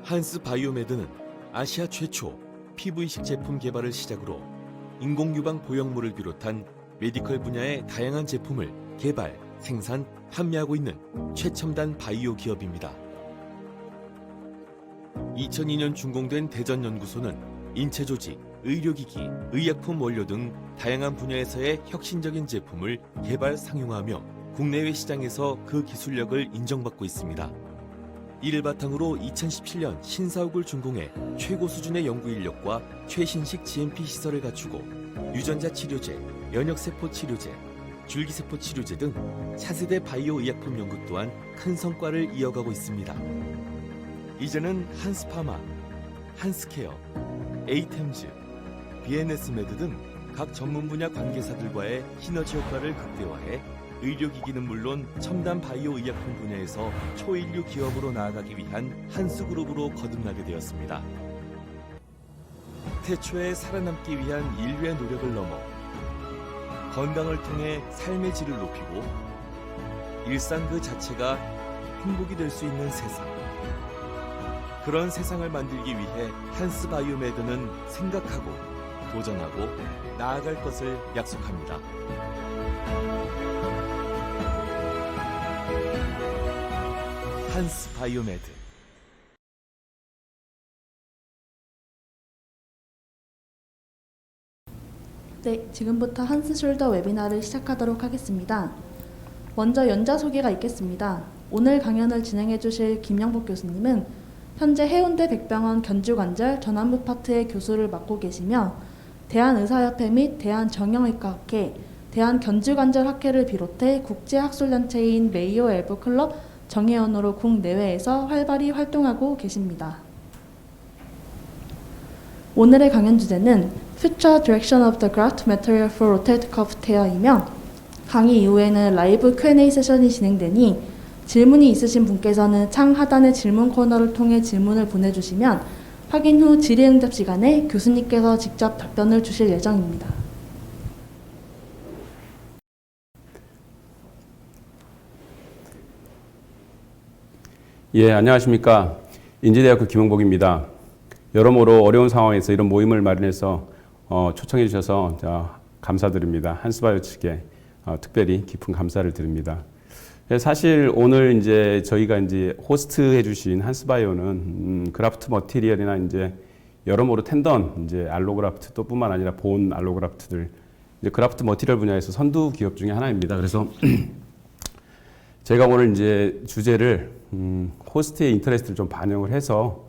한스 바이오메드는 아시아 최초 피부이식 제품 개발을 시작으로 인공유방 보형물을 비롯한 메디컬 분야의 다양한 제품을 개발, 생산, 판매하고 있는 최첨단 바이오 기업입니다. 2002년 준공된 대전연구소는 인체조직, 의료기기, 의약품 원료 등 다양한 분야에서의 혁신적인 제품을 개발, 상용화하며 국내외 시장에서 그 기술력을 인정받고 있습니다. 이를 바탕으로 2017년 신사옥을 준공해 최고 수준의 연구 인력과 최신식 GMP 시설을 갖추고 유전자 치료제, 면역세포 치료제, 줄기세포 치료제 등 차세대 바이오 의약품 연구 또한 큰 성과를 이어가고 있습니다. 이제는 한스파마, 한스케어, 에이템즈, BNS메드 등 각 전문 분야 관계사들과의 시너지 효과를 극대화해 의료기기는 물론 첨단 바이오 의약품 분야에서 초인류 기업으로 나아가기 위한 한스그룹으로 거듭나게 되었습니다. 태초에 살아남기 위한 인류의 노력을 넘어 건강을 통해 삶의 질을 높이고 일상 그 자체가 행복이 될 수 있는 세상. 그런 세상을 만들기 위해 한스 바이오메드는 생각하고 도전하고 나아갈 것을 약속합니다. 한스 바이오메드. 네, 지금부터 한스 숄더 웨비나를 시작하도록 하겠습니다. 먼저 연자 소개가 있겠습니다. 오늘 강연을 진행해 주실 김영복 교수님은 현재 해운대 백병원 견주관절 전완부 파트의 교수를 맡고 계시며 대한의사협회 및 대한정형외과학회, 대한견주관절학회를 비롯해 국제학술단체인 메이오 엘보 클럽 정회원으로 국내외에서 활발히 활동하고 계십니다. 오늘의 강연 주제는 Future Direction of the Graft Material for Rotated Cuff Tear이며 강의 이후에는 라이브 Q&A 세션이 진행되니 질문이 있으신 분께서는 창 하단의 질문 코너를 통해 질문을 보내주시면 확인 후 질의응답 시간에 교수님께서 직접 답변을 주실 예정입니다. 예, 안녕하십니까. 인제대학교 김영복입니다. 여러모로 어려운 상황에서 이런 모임을 마련해서 초청해 주셔서 감사드립니다. 한스바이오 측에 특별히 깊은 감사를 드립니다. 사실 오늘 이제 저희가 이제 호스트해 주신 한스바이오는 그라프트 머티리얼이나 이제 여러모로 텐던, 이제 알로그라프트 또 뿐만 아니라 본 알로그라프트들, 이제 그라프트 머티리얼 분야에서 선두 기업 중에 하나입니다. 그래서 제가 오늘 이제 주제를 호스트의 인터레스트를 좀 반영을 해서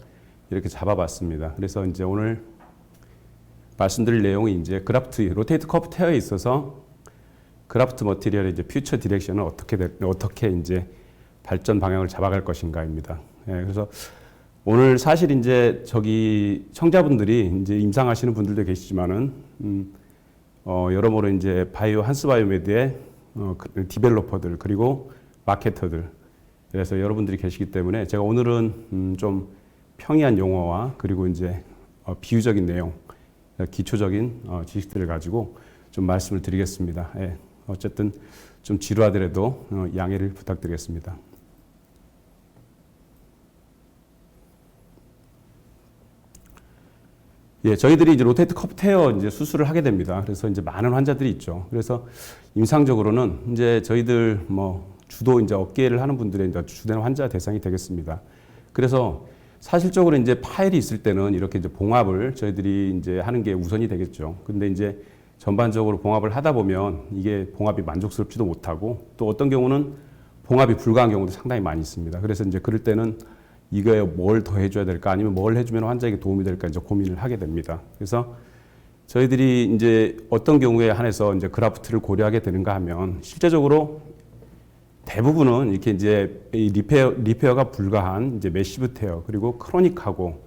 이렇게 잡아봤습니다. 그래서 이제 오늘 말씀드릴 내용이 이제 그라프트 로테이트 커브 테어에 있어서 그라프트 머티리얼의 이제 퓨처 디렉션을 어떻게 이제 발전 방향을 잡아갈 것인가입니다. 예, 그래서 오늘 사실 이제 저기 청자분들이 이제 임상하시는 분들도 계시지만은 여러모로 이제 한스 바이오메드의 디벨로퍼들 그리고 마케터들, 그래서 여러분들이 계시기 때문에 제가 오늘은 좀 평이한 용어와 그리고 이제 비유적인 내용, 기초적인 지식들을 가지고 좀 말씀을 드리겠습니다. 예, 어쨌든 좀 지루하더라도 양해를 부탁드리겠습니다. 예, 저희들이 이제 로테이트 커브 테어 이제 수술을 하게 됩니다. 그래서 이제 많은 환자들이 있죠. 그래서 임상적으로는 이제 저희들 주도 이제 어깨를 하는 분들의 이제 주된 환자 대상이 되겠습니다. 그래서 사실적으로 이제 파일이 있을 때는 이렇게 이제 봉합을 저희들이 이제 하는 게 우선이 되겠죠. 근데 이제 전반적으로 봉합을 하다 보면 이게 봉합이 만족스럽지도 못하고 또 어떤 경우는 봉합이 불가한 경우도 상당히 많이 있습니다. 그래서 이제 그럴 때는 이거에 뭘 더 해줘야 될까 아니면 뭘 해주면 환자에게 도움이 될까 이제 고민을 하게 됩니다. 그래서 저희들이 이제 어떤 경우에 한해서 이제 그라프트를 고려하게 되는가 하면 실제적으로 대부분은 이렇게 이제 리페어가 불가한 이제 매시브 테어 그리고 크로닉하고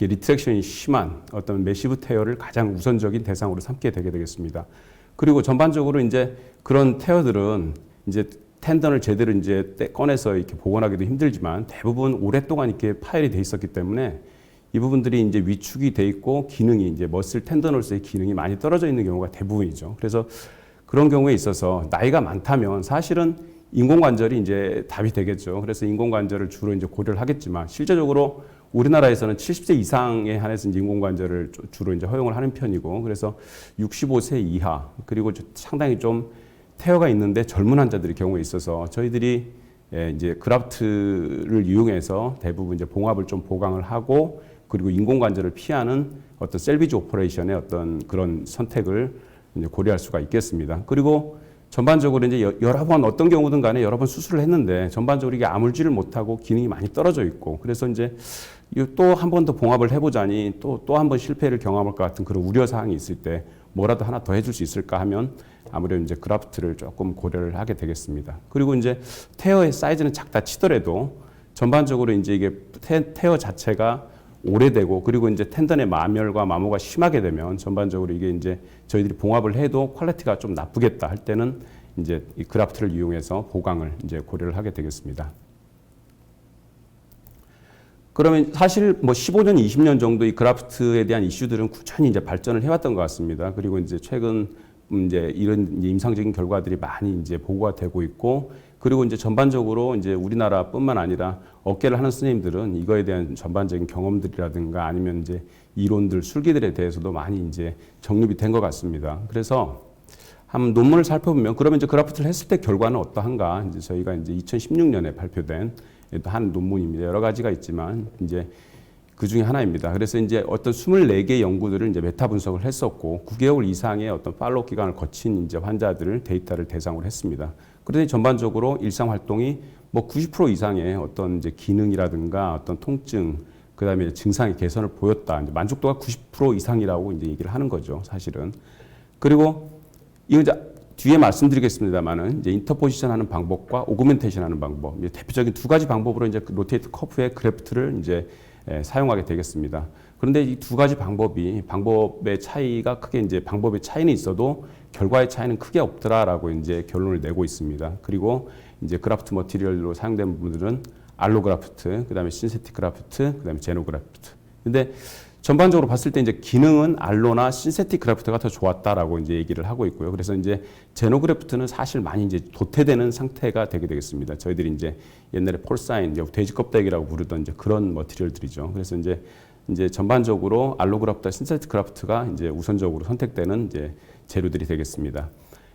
리트랙션이 심한 어떤 매시브 테어를 가장 우선적인 대상으로 삼게 되게 되겠습니다. 그리고 전반적으로 이제 그런 테어들은 이제 텐던을 제대로 이제 꺼내서 이렇게 복원하기도 힘들지만 대부분 오랫동안 이렇게 파열이 돼 있었기 때문에 이 부분들이 이제 위축이 돼 있고 기능이 이제 머슬 텐더널스의 기능이 많이 떨어져 있는 경우가 대부분이죠. 그래서 그런 경우에 있어서 나이가 많다면 사실은 인공관절이 이제 답이 되겠죠. 그래서 인공관절을 주로 이제 고려를 하겠지만 실제적으로 우리나라에서는 70세 이상에 한해서 이제 인공관절을 주로 이제 허용을 하는 편이고, 그래서 65세 이하 그리고 상당히 좀 태어가 있는데 젊은 환자들의 경우에 있어서 저희들이 이제 그라프트를 이용해서 대부분 이제 봉합을 좀 보강을 하고, 그리고 인공관절을 피하는 어떤 셀비지 오퍼레이션의 어떤 그런 선택을 이제 고려할 수가 있겠습니다. 그리고 전반적으로 이제 여러 번 어떤 경우든 간에 여러 번 수술을 했는데 전반적으로 이게 아물지를 못하고 기능이 많이 떨어져 있고, 그래서 이제 또 한 번 더 봉합을 해보자니 또 한 번 실패를 경험할 것 같은 그런 우려 사항이 있을 때 뭐라도 하나 더 해줄 수 있을까 하면 아무래도 이제 그라프트를 조금 고려를 하게 되겠습니다. 그리고 이제 태어의 사이즈는 작다 치더라도 전반적으로 이제 이게 태어 자체가 오래되고, 그리고 이제 텐던의 마멸과 마모가 심하게 되면 전반적으로 이게 이제 저희들이 봉합을 해도 퀄리티가 좀 나쁘겠다 할 때는 이제 이 그라프트를 이용해서 보강을 이제 고려를 하게 되겠습니다. 그러면 사실 뭐 15년, 20년 정도 이 그라프트에 대한 이슈들은 꾸준히 이제 발전을 해왔던 것 같습니다. 그리고 이제 최근 이제 이런 임상적인 결과들이 많이 이제 보고가 되고 있고, 그리고 이제 전반적으로 이제 우리나라뿐만 아니라 업계를 하는 선생님들은 이거에 대한 전반적인 경험들이라든가 아니면 이제 이론들, 술기들에 대해서도 많이 이제 정립이 된 것 같습니다. 그래서 한번 논문을 살펴보면 그러면 이제 그라프트를 했을 때 결과는 어떠한가? 이제 저희가 이제 2016년에 발표된 한 논문입니다. 여러 가지가 있지만 이제 그 중에 하나입니다. 그래서 이제 어떤 24개 연구들을 이제 메타 분석을 했었고 9개월 이상의 어떤 팔로우 기간을 거친 이제 환자들을 데이터를 대상으로 했습니다. 그런데 전반적으로 일상 활동이 뭐 90% 이상의 어떤 이제 기능이라든가 어떤 통증, 그다음에 증상의 개선을 보였다. 이제 만족도가 90% 이상이라고 이제 얘기를 하는 거죠, 사실은. 그리고 이거 이제 뒤에 말씀드리겠습니다만은 이제 인터포지션 하는 방법과 오그멘테이션 하는 방법, 이제 대표적인 두 가지 방법으로 이제 로테이트 커프의 그래프트를 이제 사용하게 되겠습니다. 그런데 이 두 가지 방법의 차이가 크게 이제 방법의 차이는 있어도 결과의 차이는 크게 없더라라고 이제 결론을 내고 있습니다. 그리고 이제 그라프트 머티리얼로 사용된 부분들은 알로그라프트, 그다음에 신세틱 그라프트, 그다음에 제노그라프트. 근데 전반적으로 봤을 때 이제 기능은 알로나 신세틱 그래프트가 더 좋았다라고 이제 얘기를 하고 있고요. 그래서 이제 제노그래프트는 사실 많이 이제 도태되는 상태가 되게 되겠습니다. 저희들이 이제 옛날에 폴사인, 돼지 껍데기라고 부르던 이제 그런 머티리얼들이죠. 그래서 이제 전반적으로 알로그라프트와 신세틱 그래프트가 이제 우선적으로 선택되는 이제 재료들이 되겠습니다.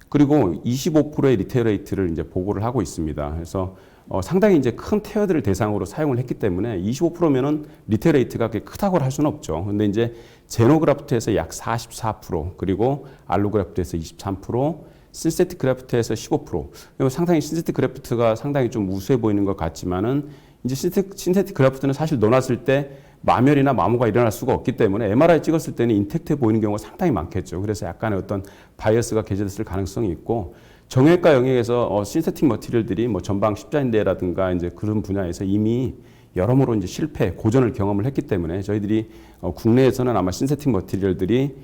그리고 25%의 리테일 레이트를 이제 보고를 하고 있습니다. 그래서 상당히 이제 큰 태어들을 대상으로 사용을 했기 때문에 25%면은 리테일 레이트가 그렇게 크다고 할 수는 없죠. 근데 이제 제노그래프트에서 약 44%, 그리고 알로그래프트에서 23%, 신세틱 그래프트에서 15%. 상당히 신세틱 그래프트가 상당히 좀 우수해 보이는 것 같지만은 이제 신세틱 그래프트는 사실 넣어놨을 때 마멸이나 마모가 일어날 수가 없기 때문에 MRI 찍었을 때는 인텍트해 보이는 경우가 상당히 많겠죠. 그래서 약간의 어떤 바이어스가 개재됐을 가능성이 있고, 정형외과 영역에서 신세틱 머티리얼들이 뭐 전방 십자인대라든가 이제 그런 분야에서 이미 여러모로 이제 실패, 고전을 경험을 했기 때문에 저희들이 국내에서는 아마 신세틱 머티리얼들이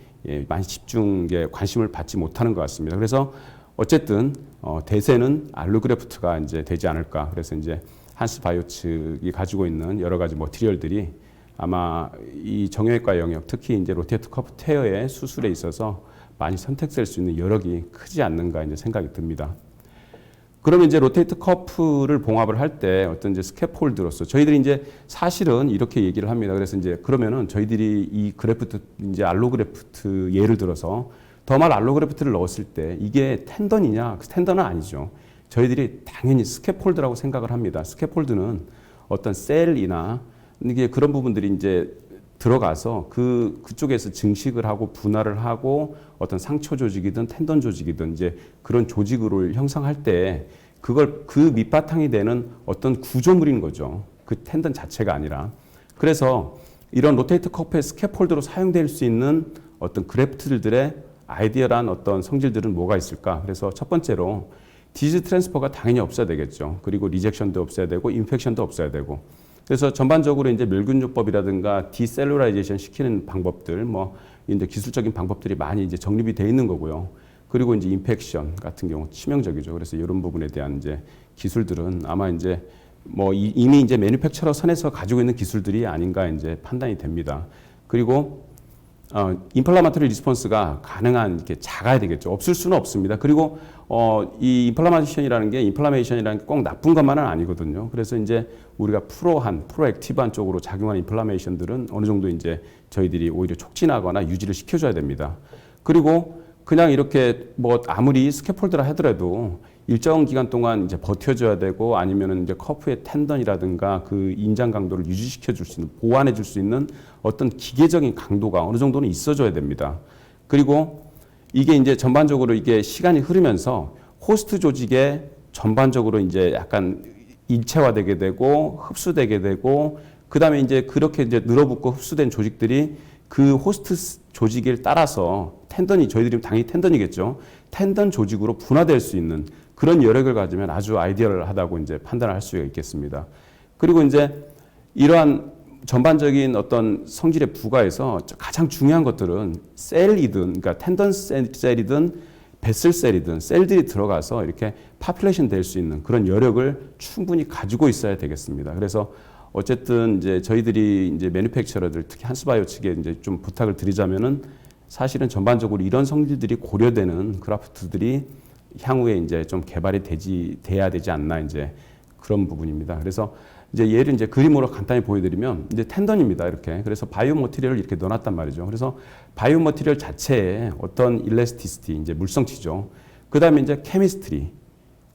많이 관심을 받지 못하는 것 같습니다. 그래서 어쨌든 대세는 알로그래프트가 이제 되지 않을까. 그래서 이제 한스바이오 측이 가지고 있는 여러 가지 머티리얼들이 아마 이 정형외과 영역, 특히 이제 로테이트 커프 테어의 수술에 있어서 많이 선택될 수 있는 여력이 크지 않는가 이제 생각이 듭니다. 그러면 이제 로테이트 커프를 봉합을 할 때 어떤 이제 스캐폴드로서 저희들이 이제 사실은 이렇게 얘기를 합니다. 그래서 이제 그러면은 저희들이 이 그래프트 이제 알로그래프트 예를 들어서 더말 알로그래프트를 넣었을 때 이게 텐던이냐? 텐던은 아니죠. 저희들이 당연히 스캐폴드라고 생각을 합니다. 스캐폴드는 어떤 셀이나 이게 그런 부분들이 이제 들어가서 그쪽에서 증식을 하고 분할을 하고 어떤 상처 조직이든 텐던 조직이든 이제 그런 조직을 형성할 때 그걸 그 밑바탕이 되는 어떤 구조물인 거죠. 그 텐던 자체가 아니라. 그래서 이런 로테이트 커프의 스캐폴드로 사용될 수 있는 어떤 그래프트들의 아이디어란 어떤 성질들은 뭐가 있을까? 그래서 첫 번째로 디지즈 트랜스퍼가 당연히 없어야 되겠죠. 그리고 리젝션도 없어야 되고 인펙션도 없어야 되고. 그래서 전반적으로 이제 멸균요법이라든가 디셀룰라이제이션 시키는 방법들, 뭐 이제 기술적인 방법들이 많이 이제 정립이 돼 있는 거고요. 그리고 이제 인펙션 같은 경우 치명적이죠. 그래서 이런 부분에 대한 이제 기술들은 아마 이제 뭐 이미 이제 매니팩처러 선에서 가지고 있는 기술들이 아닌가 이제 판단이 됩니다. 그리고 인플라마토리 리스폰스가 가능한 이렇게 작아야 되겠죠. 없을 수는 없습니다. 그리고 이 인플라메이션이라는 게 꼭 나쁜 것만은 아니거든요. 그래서 이제 우리가 프로액티브한 쪽으로 작용하는 인플라메이션들은 어느 정도 이제 저희들이 오히려 촉진하거나 유지를 시켜줘야 됩니다. 그리고 그냥 이렇게 뭐 아무리 스캐폴드라 하더라도 일정 기간 동안 이제 버텨줘야 되고 아니면은 이제 커프의 텐던이라든가 그 인장 강도를 유지시켜 줄 수 있는, 보완해 줄 수 있는 어떤 기계적인 강도가 어느 정도는 있어줘야 됩니다. 그리고 이게 이제 전반적으로 이게 시간이 흐르면서 호스트 조직에 전반적으로 이제 약간 일체화되게 되고 흡수되게 되고 그다음에 이제 그렇게 이제 늘어붙고 흡수된 조직들이 그 호스트 조직을 따라서 저희들이 당연히 텐던이겠죠. 텐던 조직으로 분화될 수 있는 그런 여력을 가지면 아주 아이디얼하다고 이제 판단을 할 수가 있겠습니다. 그리고 이제 이러한 전반적인 어떤 성질의 부가에서 가장 중요한 것들은 셀이든, 그러니까 텐던 셀이든 베슬 셀이든 셀들이 들어가서 이렇게 파퓰레이션 될 수 있는 그런 여력을 충분히 가지고 있어야 되겠습니다. 그래서 어쨌든 이제 저희들이 이제 매니팩처러들 특히 한스바이오 측에 이제 좀 부탁을 드리자면은 사실은 전반적으로 이런 성질들이 고려되는 그래프트들이 향후에 이제 좀 개발이 돼야 되지 않나 이제 그런 부분입니다. 그래서 이제 얘를 이제 그림으로 간단히 보여드리면 이제 텐던입니다. 이렇게. 그래서 바이오 머티리얼을 이렇게 넣어놨단 말이죠. 그래서 바이오 머티리얼 자체에 어떤 일레스티시티, 이제 물성치죠. 그 다음에 이제 케미스트리,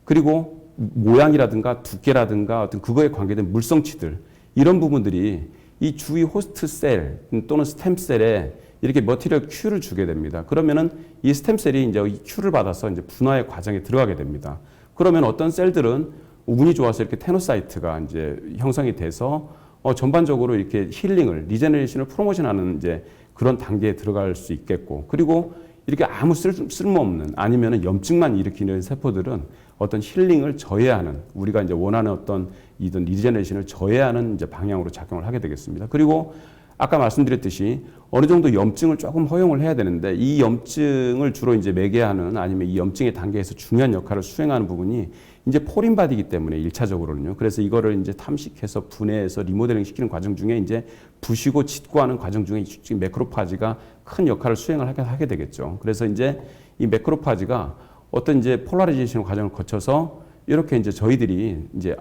그리고 모양이라든가 두께라든가 어떤 그거에 관계된 물성치들, 이런 부분들이 이 주위 호스트 셀 또는 스템셀에 이렇게 머티리얼 Q를 주게 됩니다. 그러면은 이 스템셀이 이제 이 Q를 받아서 이제 분화의 과정에 들어가게 됩니다. 그러면 어떤 셀들은 운이 좋아서 이렇게 테노사이트가 이제 형성이 돼서 전반적으로 이렇게 힐링을, 리제너레이션을 프로모션하는 이제 그런 단계에 들어갈 수 있겠고, 그리고 이렇게 아무 쓸모없는 아니면은 염증만 일으키는 세포들은 어떤 힐링을 저해하는, 우리가 이제 원하는 어떤 이든 리제너레이션을 저해하는 이제 방향으로 작용을 하게 되겠습니다. 그리고 아까 말씀드렸듯이 어느 정도 염증을 조금 허용을 해야 되는데 이 염증을 주로 이제 매개하는 아니면 이 염증의 단계에서 중요한 역할을 수행하는 부분이 이제 포린바디이기 때문에 1차적으로는요. 그래서 이거를 이제 탐식해서 분해해서 리모델링 시키는 과정 중에 이제 부시고 짓고하는 과정 중에 지금 매크로파지가 큰 역할을 수행을 하게 되겠죠. 그래서 이제 이 매크로파지가 어떤 이제 폴라리제이션 과정을 거쳐서 이렇게 이제 저희들이 이제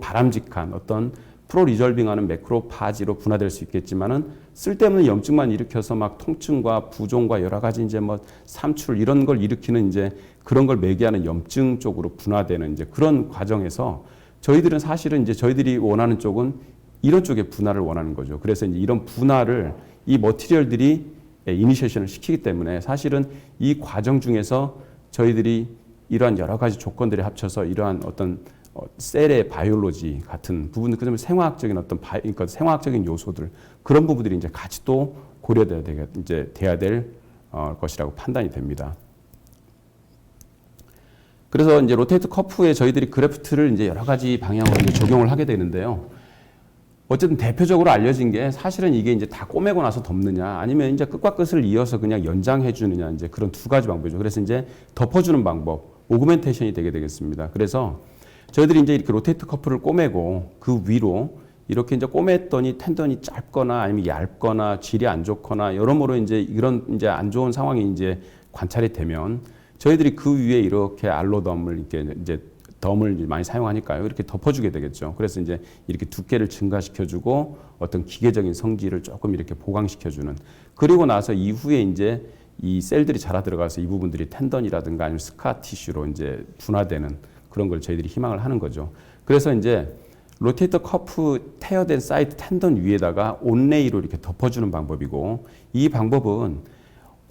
바람직한 어떤 프로 리졸빙하는 매크로파지로 분화될 수 있겠지만은 쓸데없는 염증만 일으켜서 막 통증과 부종과 여러 가지 이제 뭐 삼출 이런 걸 일으키는 이제 그런 걸 매개하는 염증 쪽으로 분화되는 이제 그런 과정에서 저희들은 사실은 이제 저희들이 원하는 쪽은 이런 쪽의 분화를 원하는 거죠. 그래서 이제 이런 분화를 이 머티리얼들이 이니시에이션을 시키기 때문에 사실은 이 과정 중에서 저희들이 이러한 여러 가지 조건들이 합쳐서 이러한 어떤 셀의 바이올로지 같은 부분들, 그다음에 생화학적인 어떤 그러니까 생화학적인 요소들 그런 부분들이 이제 같이 또 돼야 될 것이라고 판단이 됩니다. 그래서 이제 로테이트 커프에 저희들이 그래프트를 이제 여러 가지 방향으로 이제 적용을 하게 되는데요. 어쨌든 대표적으로 알려진 게 사실은 이게 이제 다 꼬매고 나서 덮느냐 아니면 이제 끝과 끝을 이어서 그냥 연장해 주느냐 이제 그런 두 가지 방법이죠. 그래서 이제 덮어주는 방법, 오그멘테이션이 되게 되겠습니다. 그래서 저희들이 이제 이렇게 로테이트 커프를 꼬매고 그 위로 이렇게 이제 꼬맸더니 텐던이 짧거나 아니면 얇거나 질이 안 좋거나 여러모로 이제 이런 이제 안 좋은 상황이 이제 관찰이 되면 저희들이 그 위에 이렇게 알로덤을 이렇게 이제 덤을 많이 사용하니까요. 이렇게 덮어주게 되겠죠. 그래서 이제 이렇게 두께를 증가시켜주고 어떤 기계적인 성질을 조금 이렇게 보강시켜주는. 그리고 나서 이후에 이제 이 셀들이 자라 들어가서 이 부분들이 텐던이라든가 아니면 스카 티슈로 이제 분화되는 그런 걸 저희들이 희망을 하는 거죠. 그래서 이제 로테이터 커프 테어된 사이트 텐던 위에다가 온레이로 이렇게 덮어주는 방법이고 이 방법은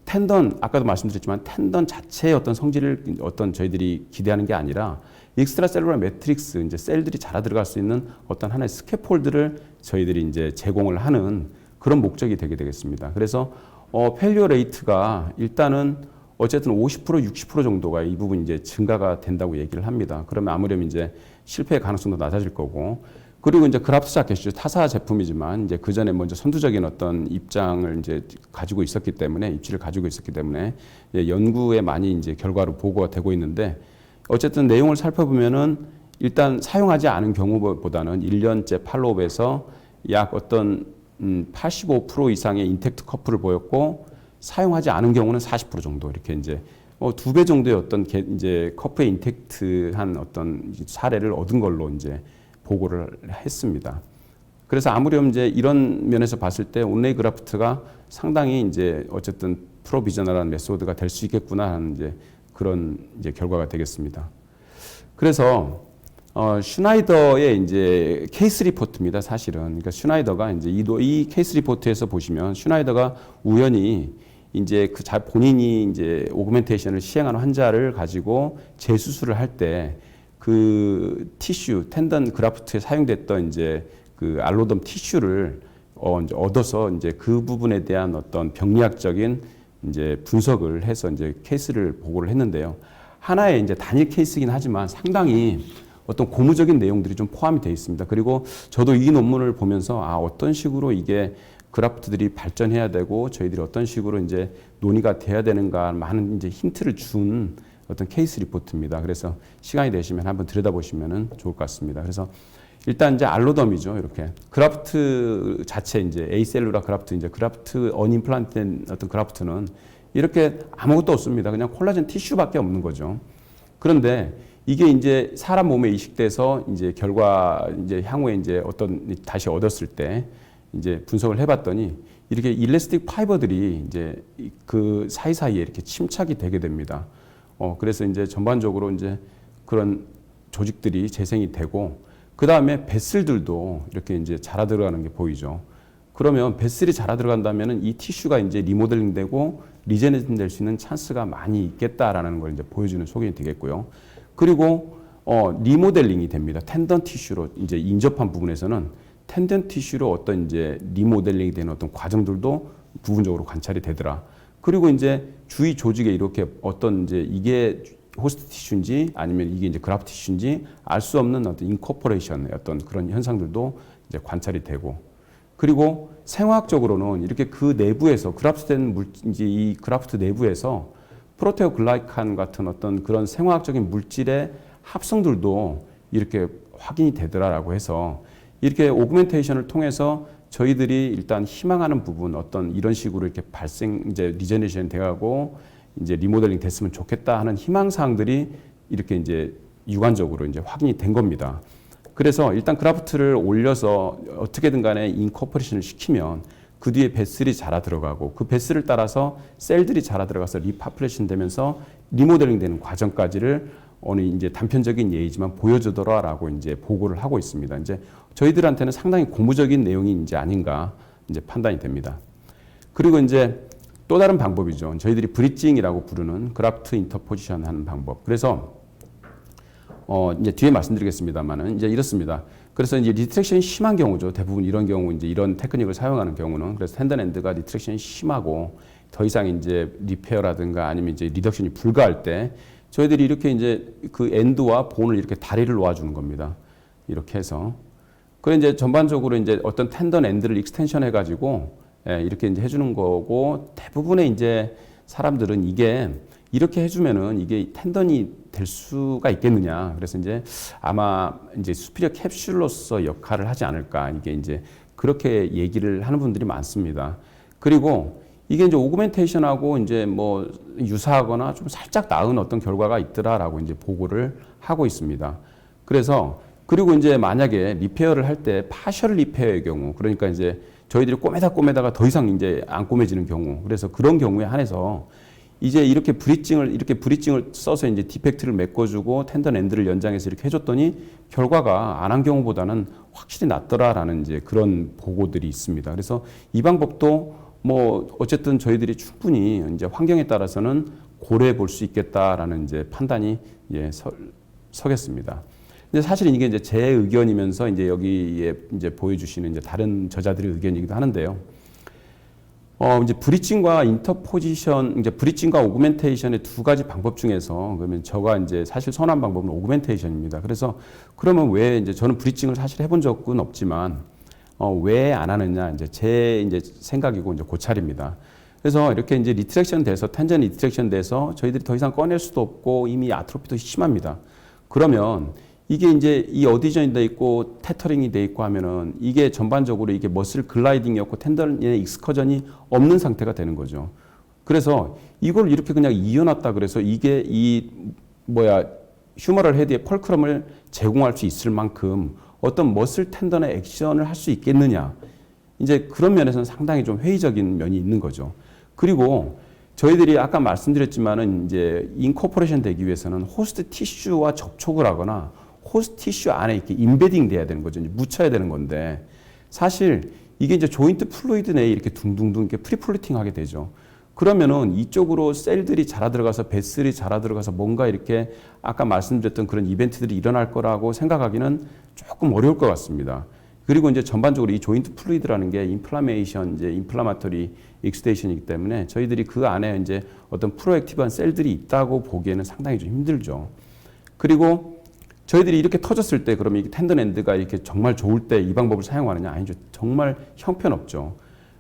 텐던 아까도 말씀드렸지만 텐던 자체의 어떤 성질을 어떤 저희들이 기대하는 게 아니라 익스트라 셀룰러 매트릭스 이제 셀들이 자라 들어갈 수 있는 어떤 하나의 스캐폴드를 저희들이 이제 제공을 하는 그런 목적이 되게 되겠습니다. 그래서 펠리오 레이트가 일단은 어쨌든 50% 60% 정도가 이 부분 이제 증가가 된다고 얘기를 합니다. 그러면 아무렴 이제 실패의 가능성도 낮아질 거고, 그리고 이제 그라프트 자켓이죠. 타사 제품이지만 이제 그 전에 먼저 선두적인 어떤 입장을 이제 가지고 있었기 때문에 입지를 가지고 있었기 때문에 연구에 많이 이제 결과로 보고가 되고 있는데 어쨌든 내용을 살펴보면은 일단 사용하지 않은 경우보다는 1년째 팔로우업에서 약 어떤 85% 이상의 인텍트 커플을 보였고 사용하지 않은 경우는 40% 정도 이렇게 이제 2배 정도의 어떤 이제 커프의 인텍트한 어떤 사례를 얻은 걸로 이제 보고를 했습니다. 그래서 아무렴 이제 이런 면에서 봤을 때 온레이 그라프트가 상당히 이제 어쨌든 프로비저널한 메소드가 될 수 있겠구나 하는 이제 그런 이제 결과가 되겠습니다. 그래서 슈나이더의 이제 케이스 리포트입니다. 사실은 그러니까 슈나이더가 이제 이 케이스 리포트에서 보시면 슈나이더가 우연히 이제 본인이 이제 오그멘테이션을 시행한 환자를 가지고 재수술을 할 때 그 티슈 텐던 그라프트에 사용됐던 이제 그 알로덤 티슈를 이제 얻어서 이제 그 부분에 대한 어떤 병리학적인 이제 분석을 해서 이제 케이스를 보고를 했는데요. 하나의 이제 단일 케이스이긴 하지만 상당히 어떤 고무적인 내용들이 좀 포함이 되어 있습니다. 그리고 저도 이 논문을 보면서 어떤 식으로 이게 그래프트들이 발전해야 되고 저희들이 어떤 식으로 이제 논의가 돼야 되는가 많은 이제 힌트를 준 어떤 케이스 리포트입니다. 그래서 시간이 되시면 한번 들여다보시면 좋을 것 같습니다. 그래서 일단 이제 알로덤이죠. 이렇게 그래프트 자체 이제 에이셀루라 그래프트 이제 그래프트 언임플란트된 어떤 그래프트는 이렇게 아무것도 없습니다. 그냥 콜라겐 티슈밖에 없는 거죠. 그런데 이게 이제 사람 몸에 이식돼서 이제 결과 이제 향후에 이제 어떤 다시 얻었을 때 이제 분석을 해봤더니 이렇게 일레스틱 파이버들이 이제 그 사이사이에 이렇게 침착이 되게 됩니다. 그래서 이제 전반적으로 이제 그런 조직들이 재생이 되고 그 다음에 베슬들도 이렇게 이제 자라 들어가는 게 보이죠. 그러면 베슬이 자라 들어간다면은 이 티슈가 이제 리모델링 되고 리제네팅 될 수 있는 찬스가 많이 있겠다라는 걸 이제 보여주는 소견이 되겠고요. 그리고 리모델링이 됩니다. 텐던 티슈로 이제 인접한 부분에서는 텐던 티슈로 어떤 이제 리모델링이 되는 어떤 과정들도 부분적으로 관찰이 되더라. 그리고 이제 주위 조직에 이렇게 어떤 이제 이게 호스트 티슈인지 아니면 이게 이제 그라프트 티슈인지 알 수 없는 어떤 인코퍼레이션의 어떤 그런 현상들도 이제 관찰이 되고 그리고 생화학적으로는 이렇게 그 내부에서 그라프트된 이제 이 그라프트 내부에서 프로테오글라이칸 같은 어떤 그런 생화학적인 물질의 합성들도 이렇게 확인이 되더라라고 해서 이렇게 오그멘테이션을 통해서 저희들이 일단 희망하는 부분 어떤 이런 식으로 이렇게 이제 리제네이션 돼가고 이제 리모델링 됐으면 좋겠다 하는 희망 사항들이 이렇게 이제 유관적으로 이제 확인이 된 겁니다. 그래서 일단 그래프트를 올려서 어떻게든 간에 인코퍼레이션을 시키면 그 뒤에 베슬이 자라 들어가고 그 베슬을 따라서 셀들이 자라 들어가서 리파플레이션 되면서 리모델링 되는 과정까지를 어느 이제 단편적인 예이지만 보여주더라라고 이제 보고를 하고 있습니다. 이제 저희들한테는 상당히 고무적인 내용이 이제 아닌가 이제 판단이 됩니다. 그리고 이제 또 다른 방법이죠. 저희들이 브리징이라고 부르는 그래프트 인터포지션 하는 방법. 그래서 이제 뒤에 말씀드리겠습니다만은 이제 이렇습니다. 그래서 이제 리트랙션이 심한 경우죠. 대부분 이런 경우 이제 이런 테크닉을 사용하는 경우는 그래서 텐던 엔드가 리트랙션이 심하고 더 이상 이제 리페어라든가 아니면 이제 리덕션이 불가할 때 저희들이 이렇게 이제 그 엔드와 본을 이렇게 다리를 놓아주는 겁니다. 이렇게 해서. 그래 이제 전반적으로 이제 어떤 텐던 엔드를 익스텐션 해가지고 이렇게 이제 해주는 거고 대부분의 이제 사람들은 이게 이렇게 해주면은 이게 텐던이 될 수가 있겠느냐. 그래서 이제 아마 이제 수피리어 캡슐로서 역할을 하지 않을까. 이게 이제 그렇게 얘기를 하는 분들이 많습니다. 그리고 이게 이제 오그멘테이션하고 이제 뭐 유사하거나 좀 살짝 나은 어떤 결과가 있더라라고 이제 보고를 하고 있습니다. 그래서 그리고 이제 만약에 리페어를 할 때 파셜 리페어의 경우 그러니까 이제 저희들이 꼬매다가 더 이상 이제 안 꼬매지는 경우 그래서 그런 경우에 한해서 이제 이렇게 브릿징을 써서 이제 디펙트를 메꿔주고 텐던 엔드를 연장해서 이렇게 해줬더니 결과가 안 한 경우보다는 확실히 낫더라라는 이제 그런 보고들이 있습니다. 그래서 이 방법도 뭐 어쨌든 저희들이 충분히 이제 환경에 따라서는 고려해 볼 수 있겠다라는 이제 판단이 서겠습니다. 근데 사실은 이게 이제 제 의견이면서 이제 여기에 이제 보여주시는 이제 다른 저자들의 의견이기도 하는데요. 이제 브릿징과 인터포지션, 이제 브릿징과 오그멘테이션의 두 가지 방법 중에서 그러면 저가 이제 사실 선호한 방법은 오그멘테이션입니다. 그래서 그러면 왜 이제 저는 브릿징을 사실 해본 적은 없지만 왜 안 하느냐 이제 제 이제 생각이고 이제 고찰입니다. 그래서 이렇게 이제 리트랙션 돼서 텐전 리트랙션 돼서 저희들이 더 이상 꺼낼 수도 없고 이미 아트로피도 심합니다. 그러면 이게 이제 이 어디전이 돼 있고 테터링이 돼 있고 하면은 이게 전반적으로 이게 머슬 글라이딩이었고 텐던의 익스커전이 없는 상태가 되는 거죠. 그래서 이걸 이렇게 그냥 이어놨다 그래서 이게 휴머럴 헤드의 펄크럼을 제공할 수 있을 만큼 어떤 머슬 텐던의 액션을 할 수 있겠느냐. 이제 그런 면에서는 상당히 좀 회의적인 면이 있는 거죠. 그리고 저희들이 아까 말씀드렸지만은 이제 인코퍼레이션 되기 위해서는 호스트 티슈와 접촉을 하거나 호스트 티슈 안에 이렇게 인베딩 돼야 되는 거죠. 이제 묻혀야 되는 건데 사실 이게 이제 조인트 플루이드 내에 이렇게 둥둥둥 이렇게 프리폴리팅 하게 되죠. 그러면은 이쪽으로 셀들이 자라 들어가서 베슬이 자라 들어가서 뭔가 이렇게 아까 말씀드렸던 그런 이벤트들이 일어날 거라고 생각하기는 조금 어려울 것 같습니다. 그리고 이제 전반적으로 이 조인트 플루이드라는 게 인플라메이션, 이제 인플라마토리 익스테이션이기 때문에 저희들이 그 안에 이제 어떤 프로액티브한 셀들이 있다고 보기에는 상당히 좀 힘들죠. 그리고 저희들이 이렇게 터졌을 때 그러면 이 텐던 엔드가 이렇게 정말 좋을 때 이 방법을 사용하느냐? 아니죠. 정말 형편없죠.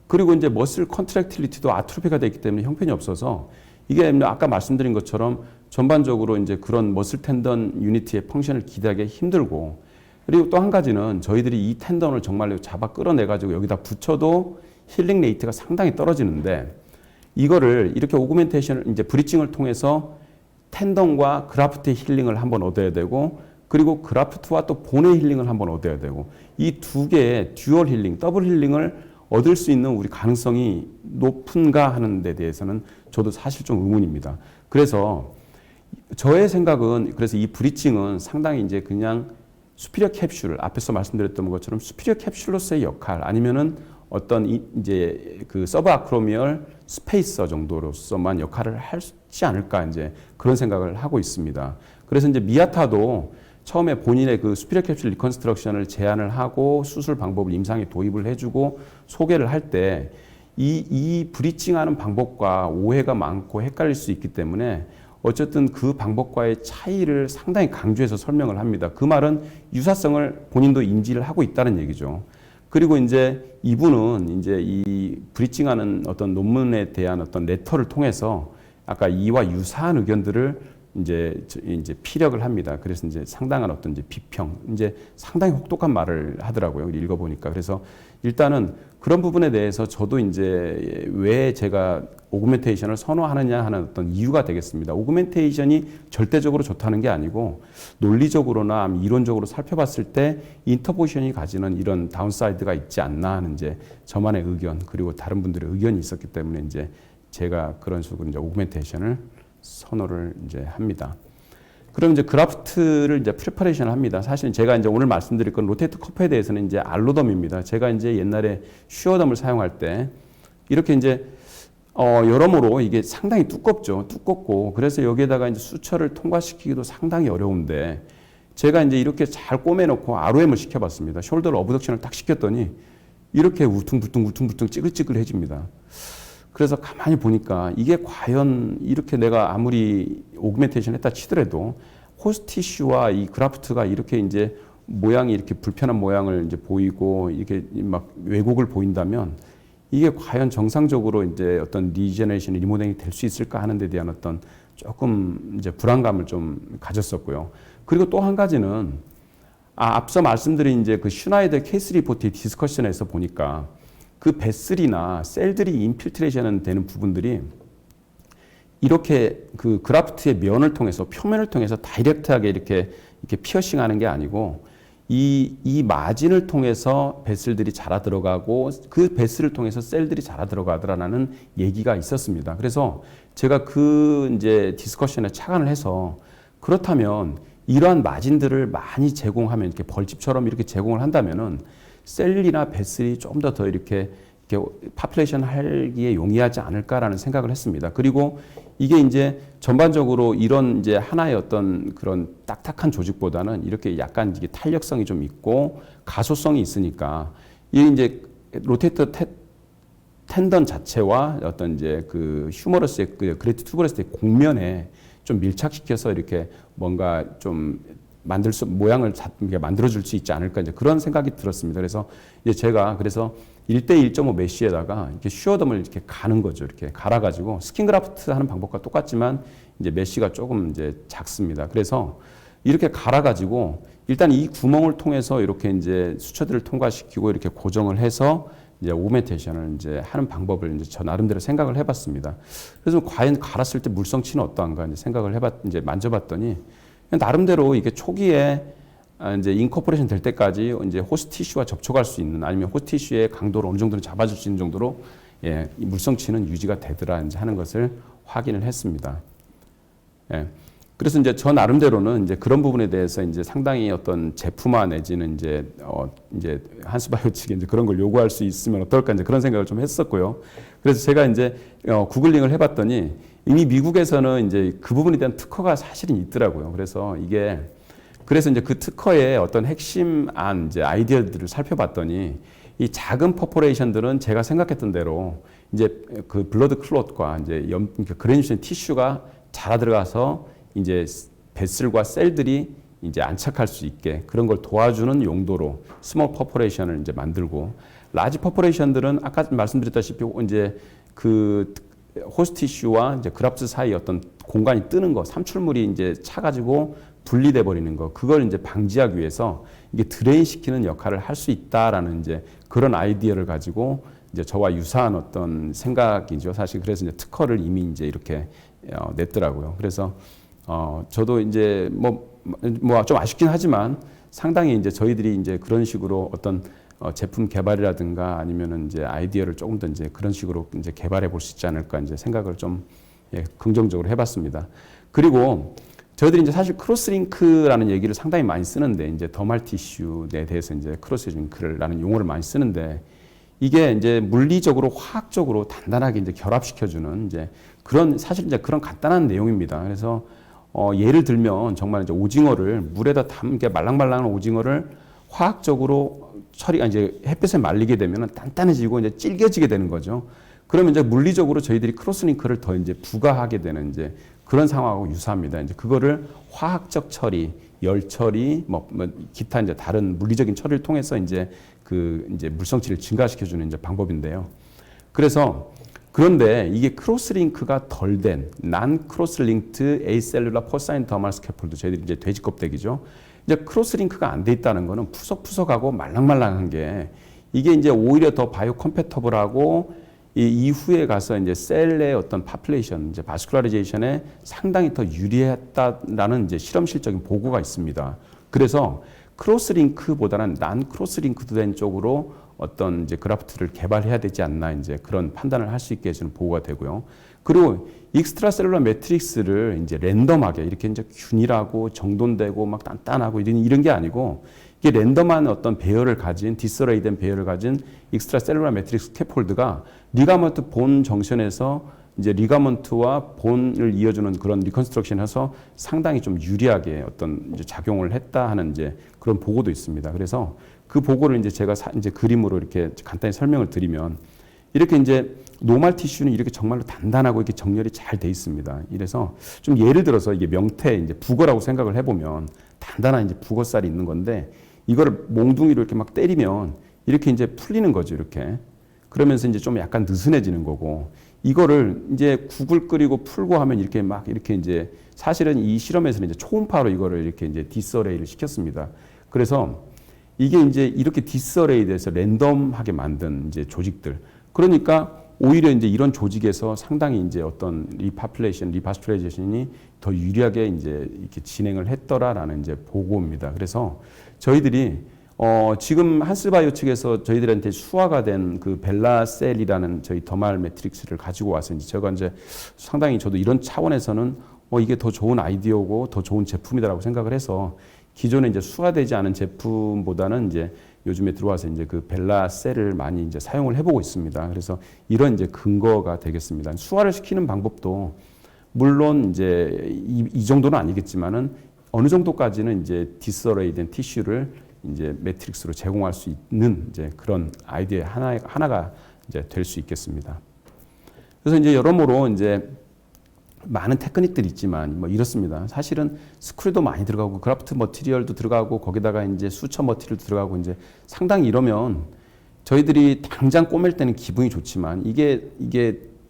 그리고 이제 머슬 컨트랙틸리티도 아트로피가 되기 때문에 형편이 없어서 이게 아까 말씀드린 것처럼 전반적으로 이제 그런 머슬 텐던 유니티의 펑션을 기대하기 힘들고 그리고 또 한 가지는 저희들이 이 텐던을 정말 잡아 끌어내가지고 여기다 붙여도 힐링 레이트가 상당히 떨어지는데 이거를 이렇게 오그멘테이션을 이제 브리칭을 통해서 텐던과 그라프트의 힐링을 한번 얻어야 되고 그리고 그라프트와 또 본의 힐링을 한번 얻어야 되고 이 두 개의 듀얼 힐링, 더블 힐링을 얻을 수 있는 우리 가능성이 높은가 하는 데 대해서는 저도 사실 좀 의문입니다. 그래서 저의 생각은 그래서 이 브리칭은 상당히 이제 그냥 수피리어 캡슐, 앞에서 말씀드렸던 것처럼 수피리어 캡슐로서의 역할 아니면은 어떤 이제 그 서브 아크로미얼 스페이서 정도로서만 역할을 하지 않을까 이제 그런 생각을 하고 있습니다. 그래서 이제 미아타도 처음에 본인의 그 수피리어 캡슐 리컨스트럭션을 제안을 하고 수술 방법을 임상에 도입을 해주고 소개를 할 때 이 브리칭하는 방법과 오해가 많고 헷갈릴 수 있기 때문에 어쨌든 그 방법과의 차이를 상당히 강조해서 설명을 합니다. 그 말은 유사성을 본인도 인지를 하고 있다는 얘기죠. 그리고 이제 이분은 이제 이 브리칭하는 어떤 논문에 대한 어떤 레터를 통해서 아까 이와 유사한 의견들을 이제 피력을 합니다. 그래서 이제 상당한 어떤 이제 비평, 이제 상당히 혹독한 말을 하더라고요. 읽어보니까. 그래서 일단은 그런 부분에 대해서 저도 이제 왜 제가 오그멘테이션을 선호하느냐 하는 어떤 이유가 되겠습니다. 오그멘테이션이 절대적으로 좋다는 게 아니고 논리적으로나 이론적으로 살펴봤을 때 인터포지션이 가지는 이런 다운사이드가 있지 않나 하는 이제 저만의 의견 그리고 다른 분들의 의견이 있었기 때문에 이제 제가 그런 식으로 이제 오그멘테이션을 선호를 이제 합니다. 그럼 이제 그라프트를 이제 프리퍼레이션을 합니다. 사실 제가 이제 오늘 말씀드릴 건 로테이트 커프에 대해서는 이제 알로덤입니다. 제가 이제 옛날에 슈어덤을 사용할 때 이렇게 이제 여러모로 이게 상당히 두껍죠. 두껍고 그래서 여기에다가 이제 수철을 통과시키기도 상당히 어려운데 제가 이제 이렇게 잘 꼬매놓고 ROM을 시켜봤습니다. 숄더 어브덕션을 딱 시켰더니 이렇게 울퉁불퉁 찌글찌글해집니다. 그래서 가만히 보니까 이게 과연 이렇게 내가 아무리 오그멘테이션 했다 치더라도 호스티슈와 이 그라프트가 이렇게 이제 모양이 이렇게 불편한 모양을 이제 보이고 이렇게 막 왜곡을 보인다면 이게 과연 정상적으로 이제 어떤 리제네이션, 리모델링이 될 수 있을까 하는 데 대한 어떤 조금 이제 불안감을 좀 가졌었고요. 그리고 또 한 가지는 앞서 말씀드린 이제 그 슈나이더 케이스 리포트의 디스커션에서 보니까 그 베슬이나 셀들이 인필트레이션 되는 부분들이 이렇게 그 그라프트의 면을 통해서 표면을 통해서 다이렉트하게 이렇게 피어싱 하는 게 아니고 이 마진을 통해서 베슬들이 자라 들어가고 그 베슬을 통해서 셀들이 자라 들어가더라는 얘기가 있었습니다. 그래서 제가 그 이제 디스커션에 착안을 해서 그렇다면 이러한 마진들을 많이 제공하면 이렇게 벌집처럼 이렇게 제공을 한다면은 셀이나 베슬이 좀 더 이렇게 파퓰레이션 하기에 용이하지 않을까라는 생각을 했습니다. 그리고 이게 이제 전반적으로 이런 이제 하나의 어떤 그런 딱딱한 조직보다는 이렇게 약간 이게 탄력성이 좀 있고 가소성이 있으니까 이게 이제 로테이터 텐던 자체와 어떤 이제 그 휴머러스의 그 그레이트 튜버러스의 곡면에 좀 밀착시켜서 이렇게 뭔가 좀 모양을 만들어줄 수 있지 않을까 이제 그런 생각이 들었습니다. 그래서 이제 제가 그래서 1대 1.5 메쉬에다가 이렇게 슈어덤을 이렇게 가는 거죠. 이렇게 갈아가지고 스킨 그라프트 하는 방법과 똑같지만 이제 메쉬가 조금 이제 작습니다. 그래서 이렇게 갈아가지고 일단 이 구멍을 통해서 이렇게 이제 수처들을 통과시키고 이렇게 고정을 해서 이제 오메테이션을 이제 하는 방법을 이제 저 나름대로 생각을 해봤습니다. 그래서 과연 갈았을 때 물성치는 어떠한가 이제 생각을 이제 만져봤더니 나름대로 이게 초기에 이제 인코퍼레이션 될 때까지 이제 호스트 티슈와 접촉할 수 있는 아니면 호스트 티슈의 강도를 어느 정도는 잡아줄 수 있는 정도로 예, 이 물성치는 유지가 되더라 이제 하는 것을 확인을 했습니다. 예. 그래서 이제 저 나름대로는 이제 그런 부분에 대해서 이제 상당히 어떤 제품화 내지는 이제 한스바이오 측에 이제 그런 걸 요구할 수 있으면 어떨까 이제 그런 생각을 좀 했었고요. 그래서 제가 이제 구글링을 해봤더니 이미 미국에서는 이제 그 부분에 대한 특허가 사실은 있더라고요. 그래서 이제 그 특허의 어떤 핵심 이제 아이디어들을 살펴봤더니 이 작은 퍼포레이션들은 제가 생각했던 대로 이제 그 블러드 클롯과 이제 그래뉴션 티슈가 자라 들어가서 이제 베슬과 셀들이 이제 안착할 수 있게 그런 걸 도와주는 용도로 스몰 퍼포레이션을 이제 만들고 라지 퍼포레이션들은 아까 말씀드렸다시피 이제 그 호스트 티슈와 이제 그랍스 사이 어떤 공간이 뜨는 거, 삼출물이 이제 차가지고 분리돼 버리는 거, 그걸 이제 방지하기 위해서 이게 드레인 시키는 역할을 할 수 있다라는 이제 그런 아이디어를 가지고 이제 저와 유사한 어떤 생각이죠. 사실 그래서 이제 특허를 이미 이제 이렇게 냈더라고요. 그래서 저도 이제 뭐 좀 아쉽긴 하지만 상당히 이제 저희들이 이제 그런 식으로 어떤 제품 개발이라든가 아니면은 이제 아이디어를 조금 더 이제 그런 식으로 이제 개발해 볼 수 있지 않을까 이제 생각을 좀 긍정적으로 해봤습니다. 그리고 저희들이 이제 사실 크로스링크라는 얘기를 상당히 많이 쓰는데 이제 더말 티슈에 대해서 이제 크로스링크라는 용어를 많이 쓰는데 이게 이제 물리적으로 화학적으로 단단하게 이제 결합시켜주는 이제 그런 사실 이제 그런 간단한 내용입니다. 그래서 예를 들면 정말 이제 오징어를 물에다 담게 말랑말랑한 오징어를 화학적으로 이제 햇볕에 말리게 되면 단단해지고 이제 질겨지게 되는 거죠. 그러면 이제 물리적으로 저희들이 크로스링크를 더 이제 부과하게 되는 이제 그런 상황하고 유사합니다. 이제 그거를 화학적 처리, 열 처리, 뭐 기타 이제 다른 물리적인 처리를 통해서 이제 이제 물성치를 증가시켜주는 이제 방법인데요. 그런데 이게 크로스링크가 덜 된 난 크로스링크드 에이셀룰라 포사인 더말 스캐폴드 저희들이 이제 돼지 껍데기죠. 이제 크로스링크가 안 돼 있다는 거는 푸석푸석하고 말랑말랑한 게 이게 이제 오히려 더 바이오 컴패터블하고 이 이후에 가서 이제 셀의 어떤 파퓰레이션, 이제 바스큘라리제이션에 상당히 더 유리했다라는 이제 실험실적인 보고가 있습니다. 그래서 크로스링크보다는 난 크로스링크드 된 쪽으로 어떤 이제 그래프트를 개발해야 되지 않나 이제 그런 판단을 할 수 있게 해주는 보고가 되고요. 그리고 익스트라셀룰러 매트릭스를 이제 랜덤하게 이렇게 이제 균일하고 정돈되고 막 단단하고 이런 게 아니고 이게 랜덤한 어떤 배열을 가진 디스어레이된 배열을 가진 익스트라셀룰러 매트릭스 스캐폴드가 리가먼트 본 정션에서 이제 리가먼트와 본을 이어주는 그런 리컨스트럭션에서 상당히 좀 유리하게 어떤 이제 작용을 했다 하는 이제 그런 보고도 있습니다. 그래서 그 보고를 이제 제가 이제 그림으로 이렇게 간단히 설명을 드리면 이렇게 이제 노멀 티슈는 이렇게 정말로 단단하고 이렇게 정렬이 잘 돼 있습니다. 이래서 좀 예를 들어서 이게 명태 이제 북어라고 생각을 해보면 단단한 이제 북어살이 있는 건데 이거를 몽둥이로 이렇게 막 때리면 이렇게 이제 풀리는 거죠. 이렇게 그러면서 이제 좀 약간 느슨해지는 거고 이거를 이제 국을 끓이고 풀고 하면 이렇게 이제 사실은 이 실험에서는 이제 초음파로 이거를 이렇게 이제 디스어레이를 시켰습니다. 그래서 이게 이제 이렇게 디스어레이에 대해서 랜덤하게 만든 이제 조직들. 그러니까 오히려 이제 이런 조직에서 상당히 이제 어떤 리바스큘라이제이션이 더 유리하게 이제 이렇게 진행을 했더라라는 이제 보고입니다. 그래서 저희들이 지금 한스바이오 측에서 저희들한테 수화가 된 그 벨라셀이라는 저희 더말 매트릭스를 가지고 와서 이제 제가 이제 상당히 저도 이런 차원에서는 이게 더 좋은 아이디어고 더 좋은 제품이다라고 생각을 해서 기존에 이제 수화되지 않은 제품보다는 이제 요즘에 들어와서 이제 그 벨라셀을 많이 이제 사용을 해보고 있습니다. 그래서 이런 이제 근거가 되겠습니다. 수화를 시키는 방법도 물론 이제 이 정도는 아니겠지만은 어느 정도까지는 이제 디스어레이된 티슈를 이제 매트릭스로 제공할 수 있는 이제 그런 아이디어의 하나가 이제 될 수 있겠습니다. 그래서 이제 여러모로 이제 많은 테크닉들이 있지만 뭐 이렇습니다. 사실은 스크류도 많이 들어가고 그래프트 머티리얼도 들어가고 거기다가 이제 수처 머티리얼도 들어가고 이제 상당히 이러면 저희들이 당장 꼬맬 때는 기분이 좋지만 이게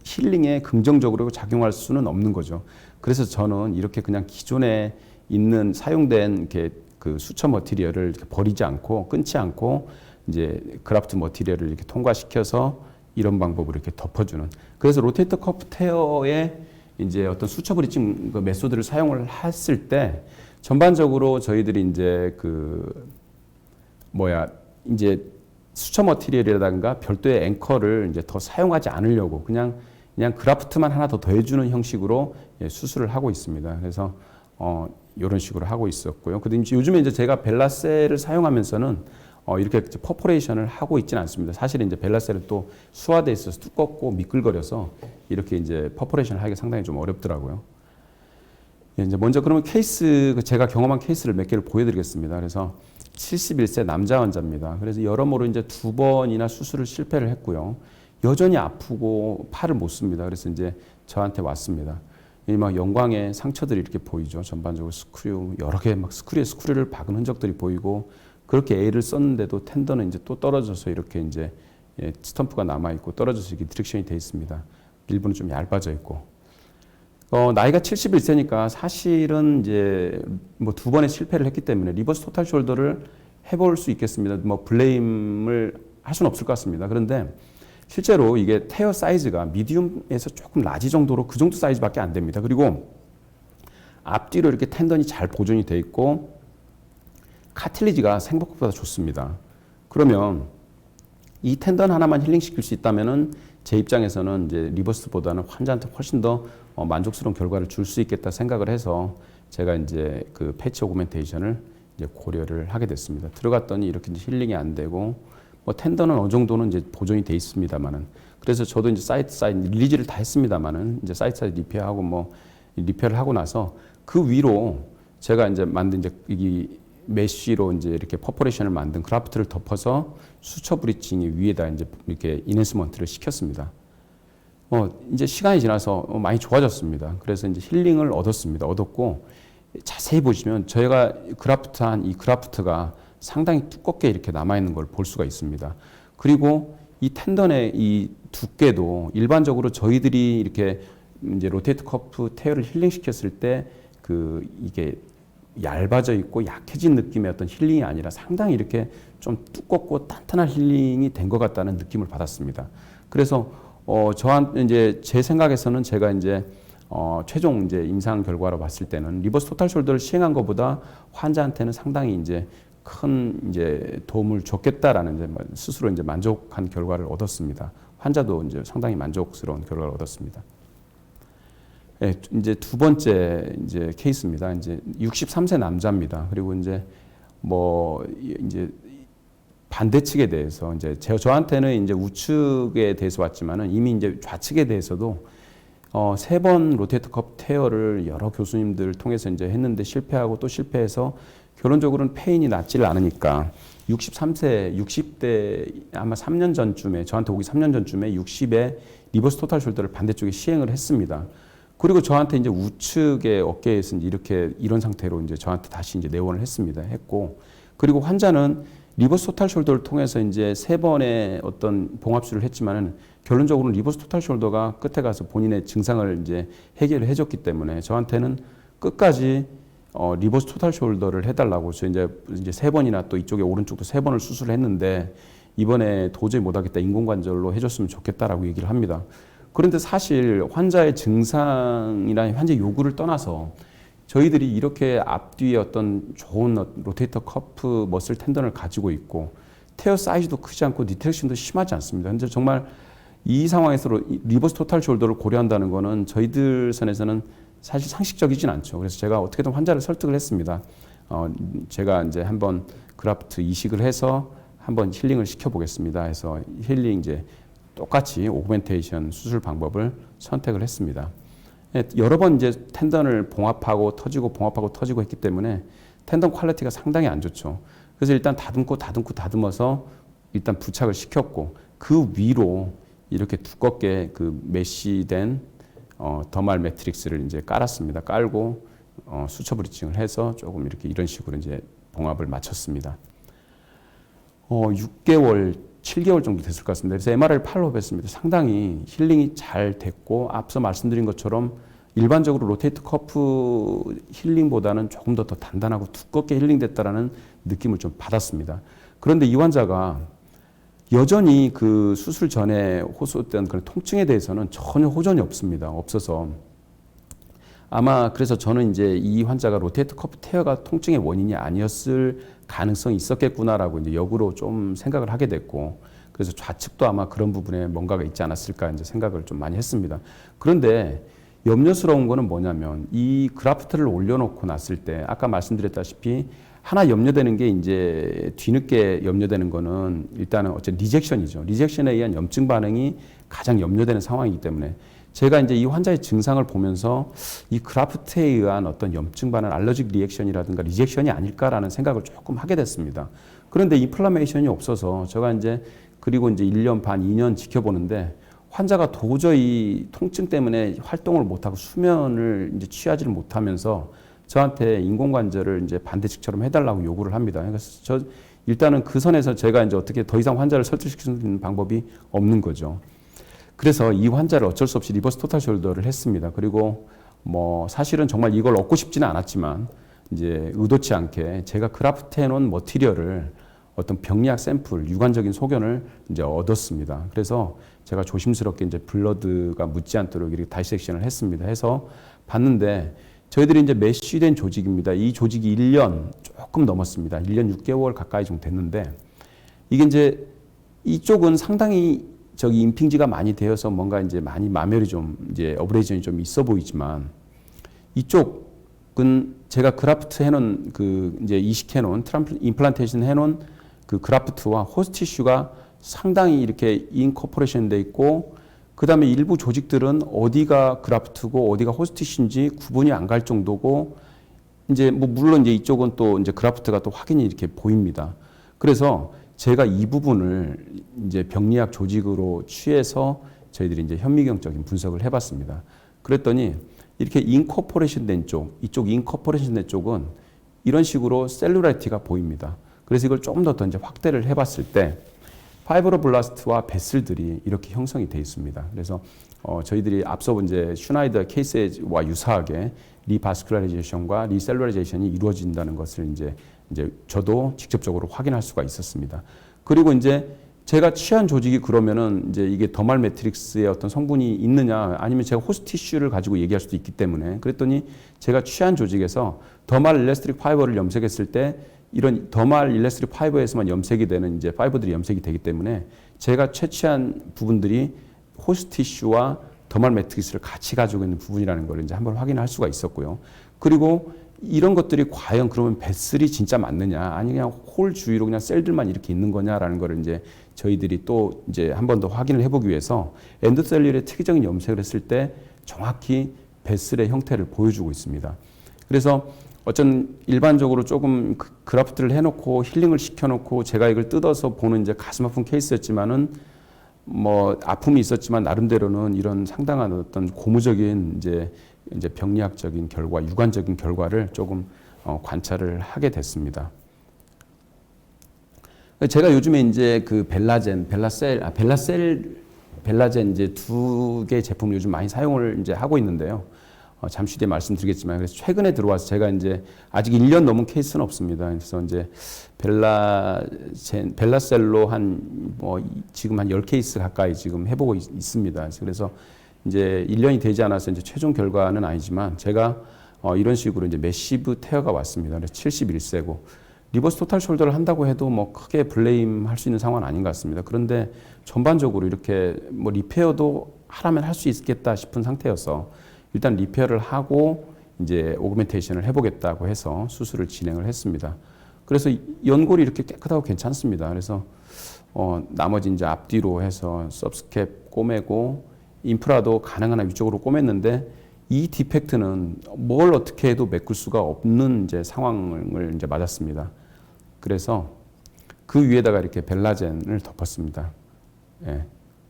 힐링에 긍정적으로 작용할 수는 없는 거죠. 그래서 저는 이렇게 그냥 기존의 있는 사용된 이렇게 그 수처 머티리얼을 이렇게 버리지 않고 끊지 않고 이제 그라프트 머티리얼을 이렇게 통과시켜서 이런 방법으로 이렇게 덮어주는. 그래서 로테이터 커프 테어의 이제 어떤 수처 브리칭 그 메소드를 사용을 했을 때 전반적으로 저희들이 이제 이제 수처 머티리얼이라든가 별도의 앵커를 이제 더 사용하지 않으려고 그냥 그라프트만 하나 더 더해주는 형식으로 수술을 하고 있습니다. 그래서 이런 식으로 하고 있었고요. 그런데 요즘에 이제 제가 벨라셀을 사용하면서는 이렇게 퍼포레이션을 하고 있지는 않습니다. 사실 이제 벨라셀은 또 수화돼 있어서 두껍고 미끌거려서 이렇게 이제 퍼포레이션을 하기가 상당히 좀 어렵더라고요. 이제 먼저 그러면 케이스, 제가 경험한 케이스를 몇 개를 보여드리겠습니다. 그래서 71세 남자 환자입니다. 그래서 여러모로 이제 2번이나 수술을 실패를 했고요. 여전히 아프고 팔을 못 씁니다. 그래서 이제 저한테 왔습니다. 이 막 영광의 상처들이 이렇게 보이죠. 전반적으로 스크류, 여러 개 막 스크류를 박은 흔적들이 보이고, 그렇게 A를 썼는데도 텐더는 이제 또 떨어져서 이렇게 이제 스탬프가 남아있고 떨어져서 이렇게 디렉션이 되어 있습니다. 일부는 좀 얇아져 있고. 나이가 71세니까 사실은 이제 뭐 2번의 실패를 했기 때문에 리버스 토탈 숄더를 해볼 수 있겠습니다. 뭐 블레임을 할 수는 없을 것 같습니다. 그런데 실제로 이게 테어 사이즈가 미디움에서 조금 라지 정도로 그 정도 사이즈밖에 안 됩니다. 그리고 앞뒤로 이렇게 텐던이 잘 보존이 돼 있고 카틸리지가 생각보다 좋습니다. 그러면 이 텐던 하나만 힐링시킬 수 있다면은 제 입장에서는 이제 리버스보다는 환자한테 훨씬 더 만족스러운 결과를 줄 수 있겠다 생각을 해서 제가 이제 그 패치 오그멘테이션을 이제 고려를 하게 됐습니다. 들어갔더니 이렇게 이제 힐링이 안 되고 뭐 텐더는 어느 정도는 이제 보존이 돼 있습니다만은, 그래서 저도 이제 사이드 릴리즈를 다 했습니다만은 이제 사이드 리페어하고 뭐 리페어를 하고 나서 그 위로 제가 이제 만든 이제 이 메쉬로 이제 이렇게 퍼포레이션을 만든 그라프트를 덮어서 수처 브리칭 위에다 이제 이렇게 이넨스먼트를 시켰습니다. 이제 시간이 지나서 많이 좋아졌습니다. 그래서 이제 힐링을 얻었고, 자세히 보시면 저희가 그라프트한 이 그라프트가 상당히 두껍게 이렇게 남아있는 걸 볼 수가 있습니다. 그리고 이 텐던의 이 두께도 일반적으로 저희들이 이렇게 이제 로테이트 커프 테어를 힐링시켰을 때 이게 얇아져 있고 약해진 느낌의 어떤 힐링이 아니라 상당히 이렇게 좀 두껍고 단단한 힐링이 된 것 같다는 느낌을 받았습니다. 그래서 이제 제 생각에서는 제가 이제 최종 이제 임상 결과로 봤을 때는 리버스 토탈 숄더를 시행한 것보다 환자한테는 상당히 이제 큰 이제 도움을 줬겠다라는 이제 스스로 이제 만족한 결과를 얻었습니다. 환자도 이제 상당히 만족스러운 결과를 얻었습니다. 네, 이제 두 번째 이제 케이스입니다. 이제 63세 남자입니다. 그리고 이제 이제 반대측에 대해서 이제 저한테는 이제 우측에 대해서 왔지만은 이미 이제 좌측에 대해서도 3번 로테이터 컵 테어를 여러 교수님들 통해서 이제 했는데 실패하고 또 실패해서 결론적으로는 페인이 낫지를 않으니까 63세, 60대 아마 3년 전쯤에 저한테 오기 3년 전쯤에 60에 리버스 토탈 숄더를 반대쪽에 시행을 했습니다. 그리고 저한테 이제 우측의 어깨에서 이제 이런 상태로 이제 저한테 다시 이제 내원을 했고, 그리고 환자는 리버스 토탈 숄더를 통해서 이제 3번의 어떤 봉합술을 했지만은 결론적으로는 리버스 토탈 숄더가 끝에 가서 본인의 증상을 이제 해결을 해줬기 때문에 저한테는 끝까지 리버스 토탈 숄더를 해달라고 저 이제 3번이나 또 이쪽에 오른쪽도 3번을 수술을 했는데 이번에 도저히 못하겠다, 인공관절로 해줬으면 좋겠다라고 얘기를 합니다. 그런데 사실 환자의 증상이나 환자의 요구를 떠나서 저희들이 이렇게 앞뒤에 어떤 좋은 로테이터 커프 머슬 텐던을 가지고 있고 테어 사이즈도 크지 않고 디트랙션도 심하지 않습니다. 근데 정말 이 상황에서 리버스 토탈 숄더를 고려한다는 거는 저희들 선에서는 사실 상식적이진 않죠. 그래서 제가 어떻게든 환자를 설득을 했습니다. 제가 이제 한번 그라프트 이식을 해서 한번 힐링을 시켜보겠습니다. 해서 힐링 이제 똑같이 오그멘테이션 수술 방법을 선택을 했습니다. 여러 번 이제 텐던을 봉합하고 터지고 했기 때문에 텐던 퀄리티가 상당히 안 좋죠. 그래서 일단 다듬어서 일단 부착을 시켰고 그 위로 이렇게 두껍게 그 메쉬된 더말 매트릭스를 이제 깔았습니다. 깔고 수처 브리칭을 해서 조금 이렇게 이런 식으로 이제 봉합을 마쳤습니다. 6개월, 7개월 정도 됐을 것 같습니다. 그래서 MRI를 팔로우했습니다. 상당히 힐링이 잘 됐고 앞서 말씀드린 것처럼 일반적으로 로테이트 커프 힐링보다는 조금 더 단단하고 두껍게 힐링됐다라는 느낌을 좀 받았습니다. 그런데 이 환자가 여전히 그 수술 전에 호소했던 그런 통증에 대해서는 전혀 호전이 없습니다. 없어서 아마 그래서 저는 이제 이 환자가 로테이트 커프 테어가 통증의 원인이 아니었을 가능성이 있었겠구나라고 이제 역으로 좀 생각을 하게 됐고, 그래서 좌측도 아마 그런 부분에 뭔가가 있지 않았을까 이제 생각을 좀 많이 했습니다. 그런데 염려스러운 거는 뭐냐면 이 그라프트를 올려놓고 났을 때 아까 말씀드렸다시피 하나 염려되는 게 이제 뒤늦게 염려되는 거는 일단은 어쨌든 리젝션이죠. 리젝션에 의한 염증 반응이 가장 염려되는 상황이기 때문에 제가 이제 이 환자의 증상을 보면서 이 그라프트에 의한 어떤 염증 반응, 알러직 리액션이라든가 리젝션이 아닐까라는 생각을 조금 하게 됐습니다. 그런데 인플라메이션이 없어서 제가 이제 그리고 이제 1년 반, 2년 지켜보는데 환자가 도저히 통증 때문에 활동을 못하고 수면을 이제 취하지를 못하면서 저한테 인공관절을 이제 반대측처럼 해달라고 요구를 합니다. 그래서 저 일단은 그 선에서 제가 이제 어떻게 더 이상 환자를 설득시킬 수 있는 방법이 없는 거죠. 그래서 이 환자를 어쩔 수 없이 리버스 토탈 숄더를 했습니다. 그리고 뭐 사실은 정말 이걸 얻고 싶지는 않았지만 이제 의도치 않게 제가 그라프트 해놓은 머티리얼을 어떤 병리학 샘플, 유관적인 소견을 이제 얻었습니다. 그래서 제가 조심스럽게 이제 블러드가 묻지 않도록 이렇게 다이섹션을 했습니다. 해서 봤는데 저희들이 이제 메쉬된 조직입니다. 이 조직이 1년 조금 넘었습니다. 1년 6개월 가까이 좀 됐는데 이게 이제 이쪽은 상당히 저기 임핑지가 많이 되어서 뭔가 이제 많이 마멸이 좀 이제 어브레이션이 좀 있어 보이지만 이쪽은 제가 그라프트 해놓은 그 이제 이식해놓은 임플란테이션 해놓은 그 그라프트와 호스트 티슈가 상당히 이렇게 인코퍼레이션 돼 있고 그 다음에 일부 조직들은 어디가 그라프트고 어디가 호스트 티슈인지 구분이 안 갈 정도고 이제 뭐 물론 이제 이쪽은 또 이제 그라프트가 또 확인이 이렇게 보입니다. 그래서 제가 이 부분을 이제 병리학 조직으로 취해서 저희들이 이제 현미경적인 분석을 해봤습니다. 그랬더니 이렇게 인코퍼레이션 된 쪽, 이쪽 인코퍼레이션 된 쪽은 이런 식으로 셀룰라이티가 보입니다. 그래서 이걸 조금 더 이제 확대를 해봤을 때 파이브로블라스트와 베슬들이 이렇게 형성이 되어 있습니다. 그래서 저희들이 앞서 이제 슈나이더 케이스와 유사하게 리바스큘라리제이션과 리셀룰라이제이션이 이루어진다는 것을 이제 저도 직접적으로 확인할 수가 있었습니다. 그리고 이제 제가 취한 조직이 그러면은 이제 이게 더말 매트릭스의 어떤 성분이 있느냐 아니면 제가 호스트 티슈를 가지고 얘기할 수도 있기 때문에 그랬더니 제가 취한 조직에서 더말 일레스트릭 파이버를 염색했을 때 이런 더말 일레스트릭 파이버에서만 염색이 되는 이제 파이버들이 염색이 되기 때문에 제가 채취한 부분들이 호스트 티슈와 더말 매트릭스를 같이 가지고 있는 부분이라는 걸 이제 한번 확인할 수가 있었고요. 그리고 이런 것들이 과연 그러면 베슬이 진짜 맞느냐, 아니 그냥 홀 주위로 그냥 셀들만 이렇게 있는 거냐라는 거를 이제 저희들이 또 이제 한 번 더 확인을 해보기 위해서 엔도셀룰의 특이적인 염색을 했을 때 정확히 베슬의 형태를 보여주고 있습니다. 그래서 어쩐 일반적으로 조금 그라프트를 해놓고 힐링을 시켜놓고 제가 이걸 뜯어서 보는 이제 가슴 아픈 케이스였지만은 뭐 아픔이 있었지만 나름대로는 이런 상당한 어떤 고무적인 이제 병리학적인 결과, 유관적인 결과를 조금 관찰을 하게 됐습니다. 제가 요즘에 이제 그 벨라젠 이제 두 개의 제품을 요즘 많이 사용을 이제 하고 있는데요. 잠시 뒤에 말씀드리겠지만 그래서 최근에 들어와서 제가 이제 아직 1년 넘은 케이스는 없습니다. 그래서 이제 벨라셀로 지금 한 10케이스 가까이 지금 해보고 있습니다. 그래서 이제 1년이 되지 않아서 이제 최종 결과는 아니지만 제가 이런 식으로 이제 매시브 테어가 왔습니다. 그래서 71세고 리버스 토탈 숄더를 한다고 해도 뭐 크게 블레임 할 수 있는 상황은 아닌 것 같습니다. 그런데 전반적으로 이렇게 뭐 리페어도 하라면 할 수 있겠다 싶은 상태여서 일단 리페어를 하고 이제 오그멘테이션을 해보겠다고 해서 수술을 진행을 했습니다. 그래서 연골이 이렇게 깨끗하고 괜찮습니다. 그래서 나머지 이제 앞뒤로 해서 서브스캡 꼬매고 인프라도 가능한 한 위쪽으로 꼬맸는데 이 디펙트는 뭘 어떻게 해도 메꿀 수가 없는 이제 상황을 이제 맞았습니다. 그래서 그 위에다가 이렇게 벨라젠을 덮었습니다. 예.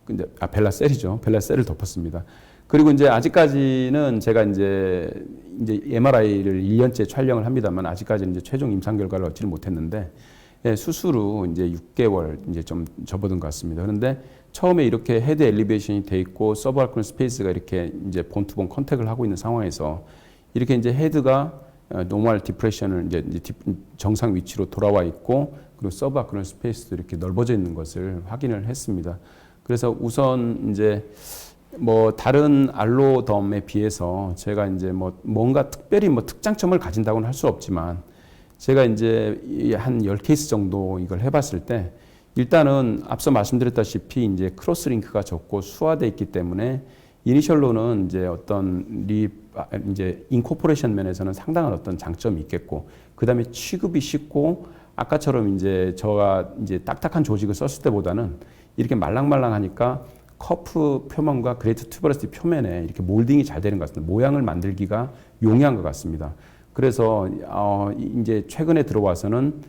근데 벨라셀이죠. 벨라셀을 덮었습니다. 그리고 이제 아직까지는 제가 이제 MRI를 1년째 촬영을 합니다만 아직까지는 이제 최종 임상 결과를 얻지는 못했는데 예, 수술 후 이제 6개월 이제 좀 접어든 것 같습니다. 그런데 처음에 이렇게 헤드 엘리베이션이 돼 있고 서브아크론 스페이스가 이렇게 이제 본투본 컨택을 하고 있는 상황에서 이렇게 이제 헤드가 노멀 디프레션을 이제 정상 위치로 돌아와 있고 그리고 서브아크론 스페이스도 이렇게 넓어져 있는 것을 확인을 했습니다. 그래서 우선 이제 뭐 다른 알로덤에 비해서 제가 이제 뭐 뭔가 특별히 뭐 특장점을 가진다고는 할 수 없지만 제가 이제 한 10케이스 정도 이걸 해봤을 때 일단은 앞서 말씀드렸다시피 이제 크로스 링크가 적고 수화돼 있기 때문에 이니셜로는 이제 어떤 이제 인코퍼레이션 면에서는 상당한 어떤 장점이 있겠고 그다음에 취급이 쉽고 아까처럼 이제 저가 이제 딱딱한 조직을 썼을 때보다는 이렇게 말랑말랑하니까 커프 표면과 그레이트 튜버러시티 표면에 이렇게 몰딩이 잘 되는 것 같습니다. 모양을 만들기가 용이한 것 같습니다. 그래서 이제 최근에 들어와서는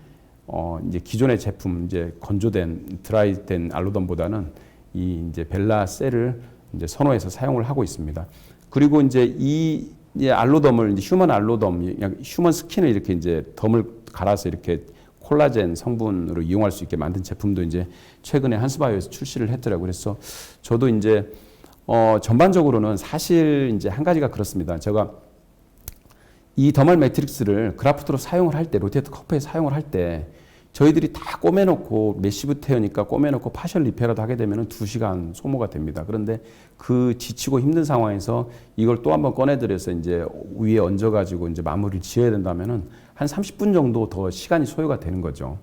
이제 기존의 제품 이제 건조된 드라이된 알로덤보다는 이 이제 벨라 셀을 이제 선호해서 사용을 하고 있습니다. 그리고 이제 이 알로덤을 이제 휴먼 알로덤, 휴먼 스킨을 이렇게 이제 덤을 갈아서 이렇게 콜라겐 성분으로 이용할 수 있게 만든 제품도 이제 최근에 한스바이오에서 출시를 했더라고요. 그래서 저도 이제 전반적으로는 사실 이제 한 가지가 그렇습니다. 제가 이 더멀 매트릭스를 그라프트로 사용을 할 때, 로테이터 커프에 사용을 할 때 저희들이 다 꼬매놓고 메시브 테어니까 꼬매놓고 파셜 리페어라도 하게 되면 2시간 소모가 됩니다. 그런데 그 지치고 힘든 상황에서 이걸 또 한번 꺼내들여서 이제 위에 얹어가지고 이제 마무리를 지어야 된다면은 한 30분 정도 더 시간이 소요가 되는 거죠.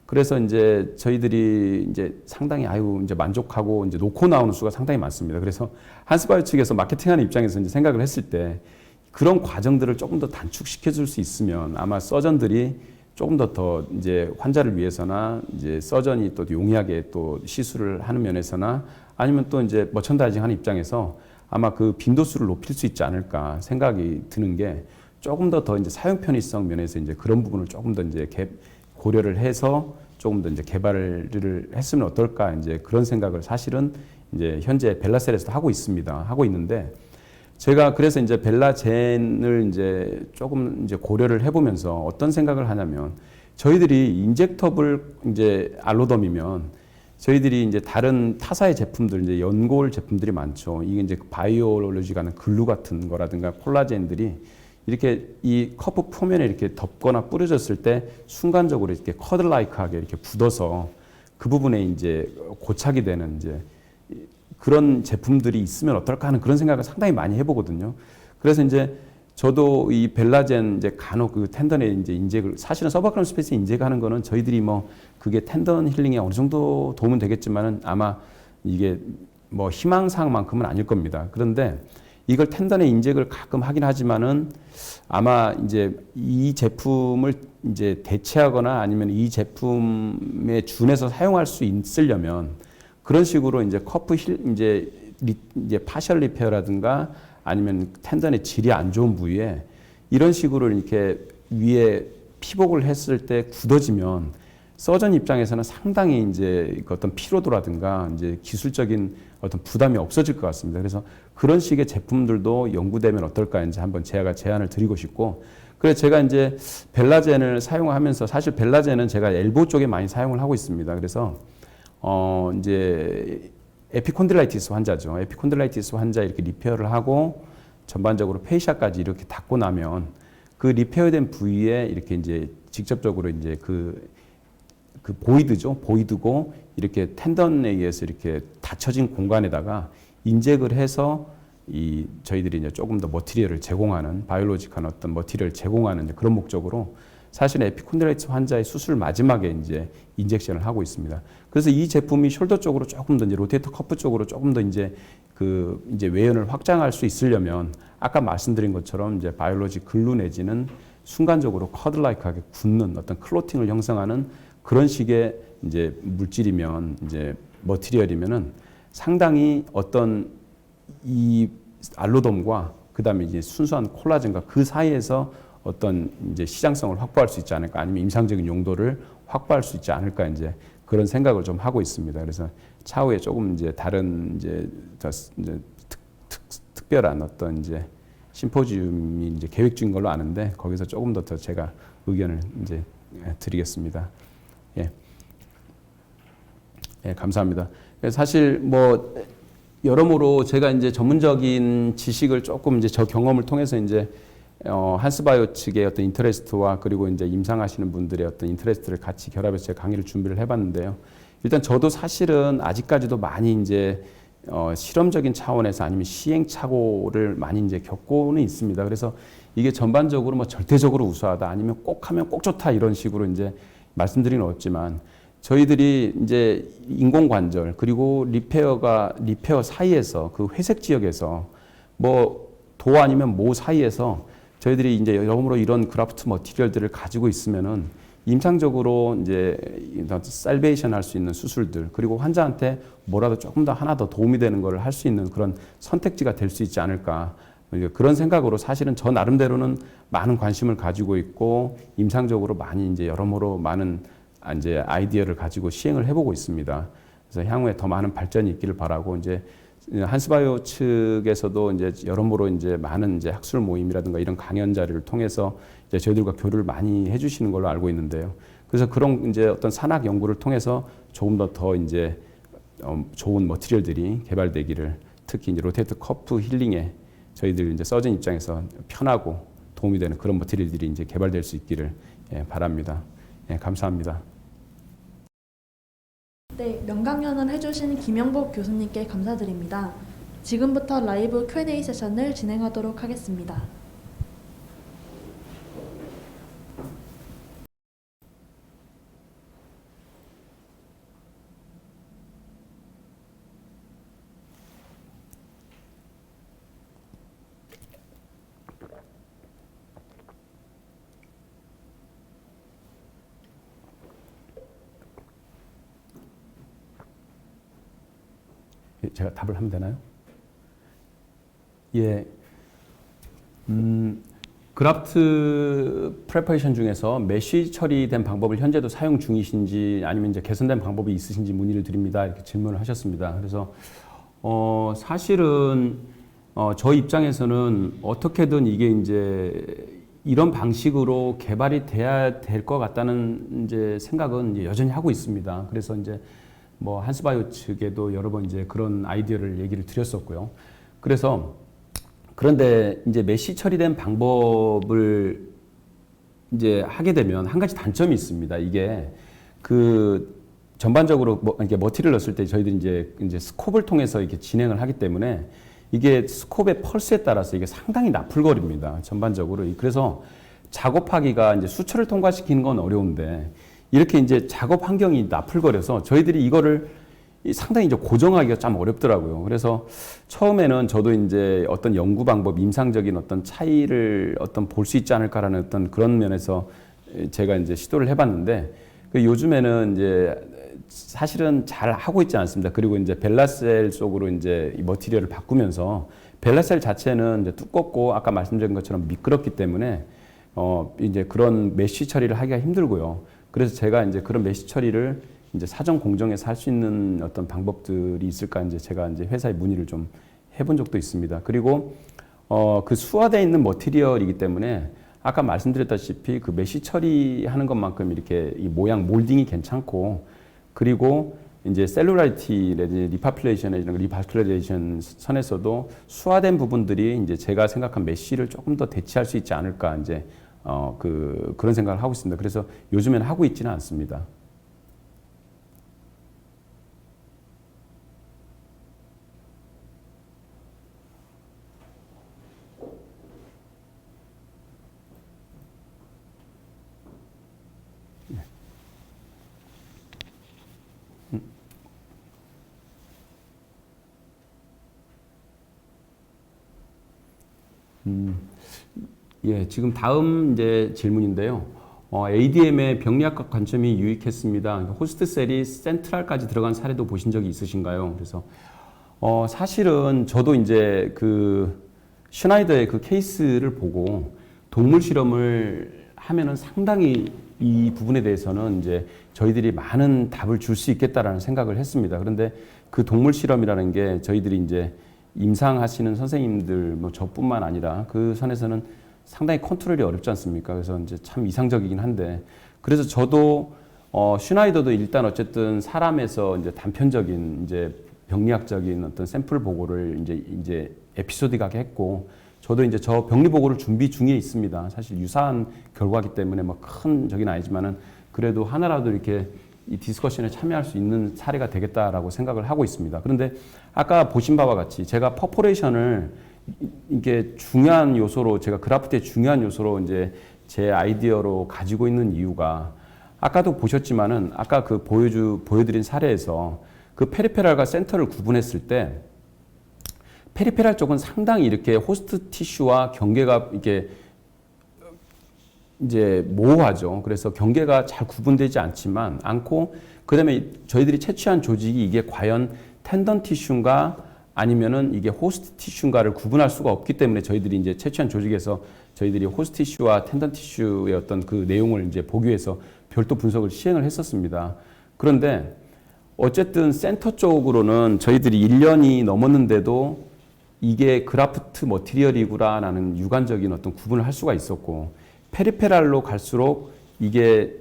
그래서 이제 저희들이 이제 상당히 이제 만족하고 이제 놓고 나오는 수가 상당히 많습니다. 그래서 한스바이오 측에서 마케팅하는 입장에서 이제 생각을 했을 때 그런 과정들을 조금 더 단축시켜 줄 수 있으면 아마 서전들이 조금 더 이제 환자를 위해서나 이제 서전이 또 용이하게 또 시술을 하는 면에서나 아니면 또 이제 머천다이징 하는 입장에서 아마 그 빈도수를 높일 수 있지 않을까 생각이 드는 게 조금 더 이제 사용 편의성 면에서 이제 그런 부분을 조금 더 이제 고려를 해서 조금 더 이제 개발을 했으면 어떨까 이제 그런 생각을 사실은 이제 현재 벨라셀에서도 하고 있습니다. 하고 있는데 제가 그래서 이제 벨라젠을 이제 조금 이제 고려를 해보면서 어떤 생각을 하냐면 저희들이 인젝터블 이제 알로덤이면 저희들이 이제 다른 타사의 제품들 이제 연골 제품들이 많죠. 이게 이제 바이오로지가 하는 글루 같은 거라든가 콜라겐들이 이렇게 이 커프 표면에 이렇게 덮거나 뿌려졌을 때 순간적으로 이렇게 커들라이크하게 이렇게 굳어서 그 부분에 이제 고착이 되는 이제 그런 제품들이 있으면 어떨까 하는 그런 생각을 상당히 많이 해보거든요. 그래서 이제 저도 이 벨라젠 이제 간혹 그 텐던에 이제 인젝을 사실은 서브아크론 스페이스에 인젝하는 거는 저희들이 뭐 그게 텐던 힐링에 어느 정도 도움은 되겠지만은 아마 이게 뭐 희망사항만큼은 아닐 겁니다. 그런데 이걸 텐던에 인젝을 가끔 하긴 하지만은 아마 이제 이 제품을 이제 대체하거나 아니면 이 제품에 준해서 사용할 수 있으려면 그런 식으로 이제 커프 이제 파셜 리페어라든가 아니면 텐던의 질이 안 좋은 부위에 이런 식으로 이렇게 위에 피복을 했을 때 굳어지면 서전 입장에서는 상당히 이제 어떤 피로도라든가 이제 기술적인 어떤 부담이 없어질 것 같습니다. 그래서 그런 식의 제품들도 연구되면 어떨까 이제 한번 제가 제안을 드리고 싶고 그래서 제가 이제 벨라젠을 사용하면서 사실 벨라젠은 제가 엘보 쪽에 많이 사용을 하고 있습니다. 그래서 이제 에피콘딜라이티스 환자죠. 에피콘딜라이티스 환자 이렇게 리페어를 하고 전반적으로 페이샤까지 이렇게 닫고 나면 그 리페어된 부위에 이렇게 이제 직접적으로 이제 그 보이드죠. 보이드고 이렇게 텐던에 의해서 이렇게 닫혀진 공간에다가 인젝을 해서 이 저희들이 이제 조금 더 머티리얼을 제공하는 바이올로직한 어떤 머티리얼을 제공하는 그런 목적으로 사실 에피콘딜라이티스 환자의 수술 마지막에 이제 인젝션을 하고 있습니다. 그래서 이 제품이 숄더 쪽으로 조금 더 이제 로테이터 커프 쪽으로 조금 더 이제 이제 외연을 확장할 수 있으려면 아까 말씀드린 것처럼 이제 바이올로직 글루 내지는 순간적으로 커들라이크하게 굳는 어떤 클로팅을 형성하는 그런 식의 이제 물질이면 이제 머티리얼이면은 상당히 어떤 이 알로돔과 그다음에 이제 순수한 콜라겐과 그 사이에서 어떤 이제 시장성을 확보할 수 있지 않을까 아니면 임상적인 용도를 확보할 수 있지 않을까 이제 그런 생각을 좀 하고 있습니다. 그래서 차후에 조금 이제 다른 이제 특별한 어떤 이제 심포지움이 이제 계획 중인 걸로 아는데 거기서 조금 더 제가 의견을 이제 드리겠습니다. 예. 예, 감사합니다. 사실 뭐 여러모로 제가 이제 전문적인 지식을 조금 이제 저 경험을 통해서 이제 한스바이오 측의 어떤 인터레스트와 그리고 이제 임상하시는 분들의 어떤 인터레스트를 같이 결합해서 제가 강의를 준비를 해봤는데요. 일단 저도 사실은 아직까지도 많이 이제 실험적인 차원에서 아니면 시행착오를 많이 이제 겪고는 있습니다. 그래서 이게 전반적으로 뭐 절대적으로 우수하다 아니면 꼭 하면 꼭 좋다 이런 식으로 이제 말씀드리는 없지만 저희들이 이제 인공관절 그리고 리페어 사이에서 그 회색 지역에서 뭐 도 아니면 모 사이에서 저희들이 이제 여러모로 이런 그라프트 머티리얼들을 가지고 있으면은 임상적으로 이제 살베이션 할 수 있는 수술들 그리고 환자한테 뭐라도 조금 더 하나 더 도움이 되는 걸 할 수 있는 그런 선택지가 될 수 있지 않을까 그런 생각으로 사실은 저 나름대로는 많은 관심을 가지고 있고 임상적으로 많이 이제 여러모로 많은 이제 아이디어를 가지고 시행을 해보고 있습니다. 그래서 향후에 더 많은 발전이 있기를 바라고 이제 한스바이오 측에서도 이제 여러모로 이제 많은 이제 학술 모임이라든가 이런 강연 자료를 통해서 이제 저희들과 교류를 많이 해주시는 걸로 알고 있는데요. 그래서 그런 이제 어떤 산학 연구를 통해서 조금 더 이제 좋은 머티리얼들이 개발되기를 특히 이제 로테이트 커프 힐링에 저희들 이제 서전 입장에서 편하고 도움이 되는 그런 머티리얼들이 이제 개발될 수 있기를 바랍니다. 감사합니다. 네, 명강연을 해주신 김영복 교수님께 감사드립니다. 지금부터 라이브 Q&A 세션을 진행하도록 하겠습니다. 제가 답을 하면 되나요? 예. 그래프트 프레퍼레이션 중에서 메쉬 처리된 방법을 현재도 사용 중이신지 아니면 이제 개선된 방법이 있으신지 문의를 드립니다. 이렇게 질문을 하셨습니다. 그래서 사실은 저 입장에서는 어떻게든 이게 이제 이런 방식으로 개발이 돼야 될 것 같다는 이제 생각은 이제 여전히 하고 있습니다. 그래서 이제 뭐 한스바이오 측에도 여러 번 이제 그런 아이디어를 얘기를 드렸었고요. 그래서 그런데 이제 메쉬 처리된 방법을 이제 하게 되면 한 가지 단점이 있습니다. 이게 그 전반적으로 이렇게 머티리얼을 넣었을 때 저희들이 이제 스콥을 통해서 이렇게 진행을 하기 때문에 이게 스콥의 펄스에 따라서 이게 상당히 나풀거립니다. 전반적으로. 그래서 작업하기가 이제 수초를 통과시키는 건 어려운데 이렇게 이제 작업 환경이 나풀거려서 저희들이 이거를 상당히 이제 고정하기가 참 어렵더라고요. 그래서 처음에는 저도 이제 어떤 연구 방법, 임상적인 어떤 차이를 볼 수 있지 않을까라는 어떤 그런 면에서 제가 이제 시도를 해봤는데 요즘에는 이제 사실은 잘 하고 있지 않습니다. 그리고 이제 벨라셀 속으로 이제 이 머티리얼을 바꾸면서 벨라셀 자체는 이제 두껍고 아까 말씀드린 것처럼 미끄럽기 때문에 이제 그런 메쉬 처리를 하기가 힘들고요. 그래서 제가 이제 그런 메쉬 처리를 이제 사전 공정에서 할 수 있는 어떤 방법들이 있을까 이제 제가 이제 회사에 문의를 좀 해본 적도 있습니다. 그리고 그 수화되어 있는 머티리얼이기 때문에 아까 말씀드렸다시피 그 메쉬 처리하는 것만큼 이렇게 이 모양 몰딩이 괜찮고 그리고 이제 셀룰라이티라든지 리파플레이션이나 리바스큘레이션 선에서도 수화된 부분들이 이제 제가 생각한 메쉬를 조금 더 대체할 수 있지 않을까 이제 그런 생각을 하고 있습니다. 그래서 요즘에는 하고 있지는 않습니다. 예, 지금 다음 이제 질문인데요. ADM의 병리학적 관점이 유익했습니다. 호스트 셀이 센트럴까지 들어간 사례도 보신 적이 있으신가요? 그래서 사실은 저도 이제 그 슈나이더의 그 케이스를 보고 동물 실험을 하면은 상당히 이 부분에 대해서는 이제 저희들이 많은 답을 줄 수 있겠다라는 생각을 했습니다. 그런데 그 동물 실험이라는 게 저희들이 이제 임상하시는 선생님들 뭐 저뿐만 아니라 그 선에서는 상당히 컨트롤이 어렵지 않습니까? 그래서 이제 참 이상적이긴 한데 그래서 저도 슈나이더도 일단 어쨌든 사람에서 이제 단편적인 이제 병리학적인 어떤 샘플 보고를 이제 에피소디하게 했고, 저도 이제 저 병리 보고를 준비 중에 있습니다. 사실 유사한 결과기 때문에 뭐 큰 적은 아니지만은 그래도 하나라도 이렇게 이 디스커션에 참여할 수 있는 사례가 되겠다라고 생각을 하고 있습니다. 그런데 아까 보신 바와 같이 제가 퍼포레이션을 이게 중요한 요소로, 제가 그래프트의 중요한 요소로 이제 제 아이디어로 가지고 있는 이유가, 아까도 보셨지만은 아까 그 보여드린 사례에서 그 페리페랄과 센터를 구분했을 때 페리페랄 쪽은 상당히 이렇게 호스트 티슈와 경계가 이게 이제 모호하죠. 그래서 경계가 잘 구분되지 않고, 그다음에 저희들이 채취한 조직이 이게 과연 텐던 티슈인가 아니면은 이게 호스트 티슈인가를 구분할 수가 없기 때문에 저희들이 이제 채취한 조직에서 저희들이 호스트 티슈와 텐던 티슈의 어떤 그 내용을 이제 보기 위해서 별도 분석을 시행을 했었습니다. 그런데 어쨌든 센터 쪽으로는 저희들이 1년이 넘었는데도 이게 그라프트 머티리얼이구나라는 유관적인 어떤 구분을 할 수가 있었고, 페리페랄로 갈수록 이게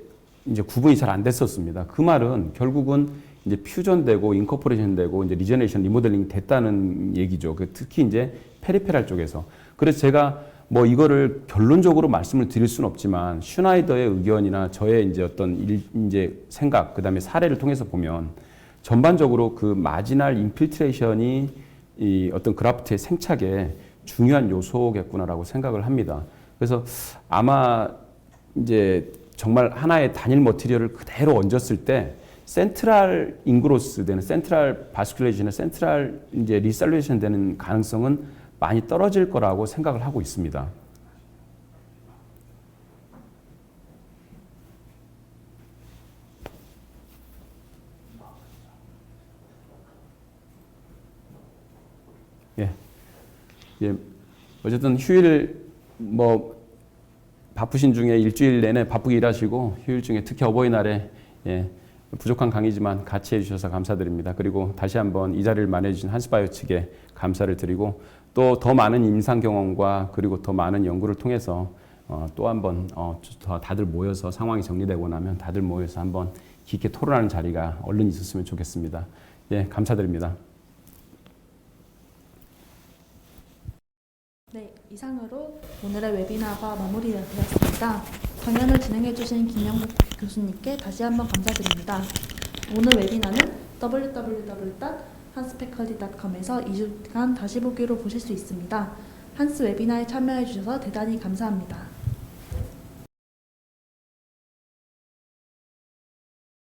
이제 구분이 잘 안 됐었습니다. 그 말은 결국은 이제 퓨전되고 인코퍼레이션되고 이제 리저네이션 리모델링 됐다는 얘기죠. 특히 이제 페리페랄 쪽에서. 그래서 제가 뭐 이거를 결론적으로 말씀을 드릴 수는 없지만 슈나이더의 의견이나 저의 이제 어떤 이제 생각, 그다음에 사례를 통해서 보면 전반적으로 그 마지널 인필트레이션이 이 어떤 그라프트의 생착에 중요한 요소겠구나라고 생각을 합니다. 그래서 아마 이제 정말 하나의 단일 머티리얼을 그대로 얹었을 때 센트럴 인그로스 되는, 센트럴 바스큘레이션이나 센트럴 이제 리살레이션 되는 가능성은 많이 떨어질 거라고 생각을 하고 있습니다. 예. 어쨌든 휴일 뭐 바쁘신 중에 일주일 내내 바쁘게 일하시고 휴일 중에 특히 어버이날에 부족한 강의지만 같이 해주셔서 감사드립니다. 그리고 다시 한번 이 자리를 마련해주신 한스바이오 측에 감사를 드리고, 또 더 많은 임상 경험과 그리고 더 많은 연구를 통해서 또 한번 다들 모여서 상황이 정리되고 나면 다들 모여서 한번 깊게 토론하는 자리가 얼른 있었으면 좋겠습니다. 예, 감사드립니다. 네, 이상으로 오늘의 웨비나가 마무리되었습니다. 강연을 진행해주신 김영복 교수님께 다시 한번 감사드립니다. 오늘 웨비나는 www.hansfaculty.com에서 2주간 다시 보기로 보실 수 있습니다. 한스 웨비나에 참여해주셔서 대단히 감사합니다.